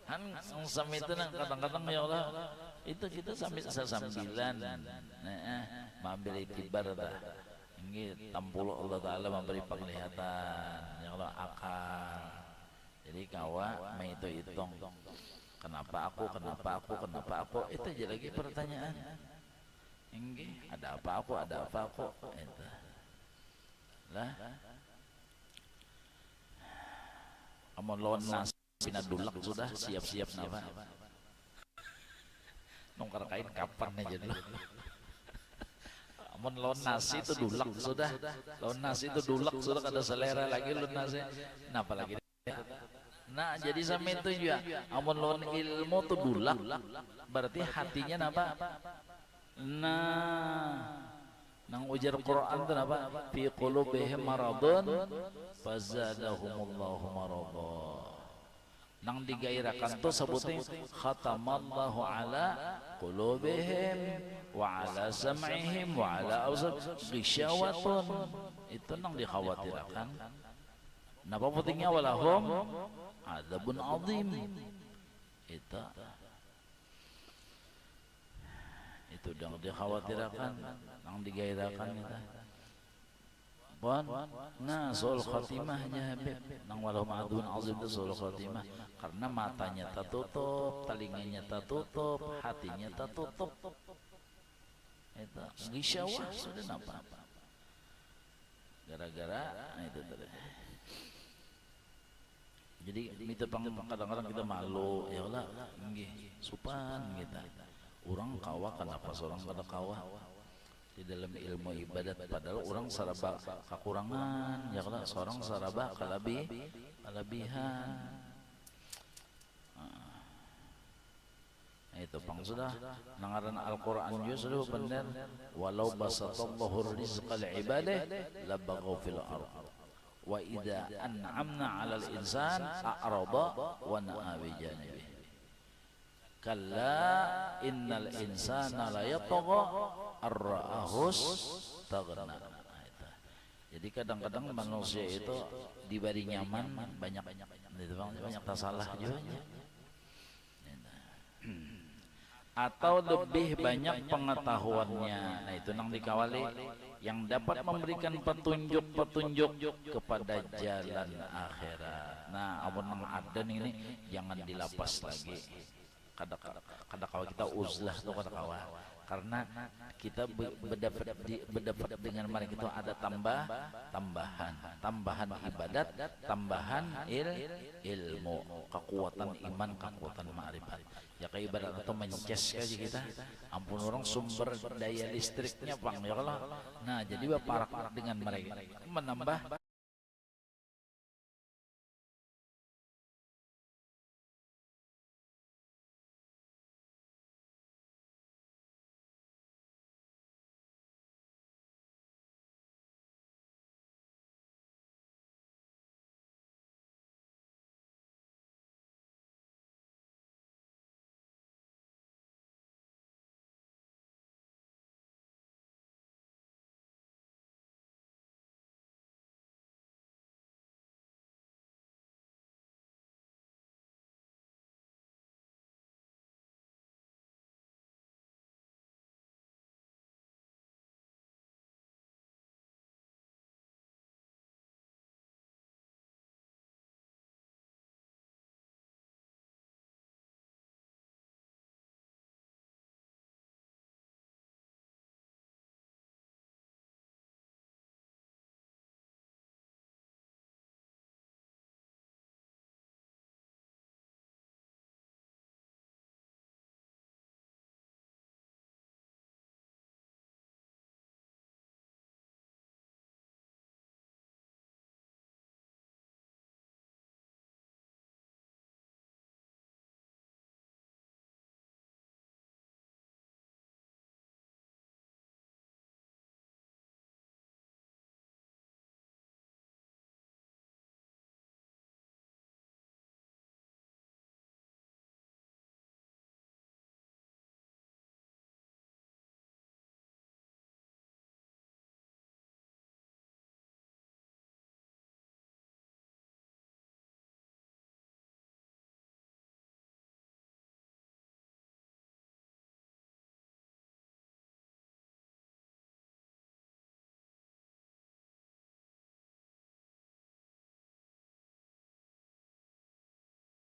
kan sampai itu nang kadang-kadang ya Allah itu kita sampai sesambilan mengambil itibar dah ini tampul Allah Ta'ala memberi penglihatan ya Allah akal. Jadi kawa mai itu hitung kenapa aku itu aja lagi pertanyaan. Enggak ada apa aku itu lah amun lawan nas pinadulak sudah siap-siap nama nongkar kain kapan aja dulu. Amun lawan nasi itu dulak sudah, lawan nasi itu dulak sudah kada selera lagi lawan nasi. Nah apalagi nah jadi sampai itu juga amun lawan ilmu itu dulak berarti hatinya apa? Nah nang ujar Quran itu apa? Fi qulubihim maradun fazadahumullahu maradun. Nang digairakan tuh sebutnya khatamallahu ala qulubihim wa ala sam'ihim wa ala absarihim ghisyawatun. Itu nang dikhawatirkan. Napa pentingnya walahum adzabun azim. Itu nang dikhawatirkan, nang digairakan itu. Nah soal khatimahnya Habib nang walahum adzabun azim itu soal khatimah karena matanya tertutup, telinganya tertutup, hatinya tertutup. Itu gisyawah sudah nampak. Gara-gara itu tadi. Jadi itu kadang-kadang kita malu ya Allah, nggih supan kita. Orang kawa kenapa seorang pada kawa di dalam ilmu ibadat padahal orang saraba kekurangan ya Allah seorang saraba kelebihan. Itu pang sudah nangaran Al-Quran juga sudah benar walau basatallahu rizqal ibadah labaghaw fil ardh wa idza an'amna 'alal insan a'rada wa na'a bi janibi kalla innal insana la yatgha ar-ra'ahus taghna. Jadi kadang-kadang manusia itu diberi nyaman banyak atau lebih banyak pengetahuannya. Nah itu nang dikawali yang dapat memberikan petunjuk-petunjuk kepada jalan akhirat. Nah amun nang adan ini jangan dilapas lagi. Kadang-kadang kita uzlah tuh kadang-kadang karena kita berdapat dengan mereka itu ada tambahan ibadat, tambahan ilmu, kekuatan iman, kekuatan ma'rifat. Ya kayak ibarat atau mencas aja kita, ampun orang sumber daya listriknya bang ya kalau. Nah jadi bapak dengan mereka menambah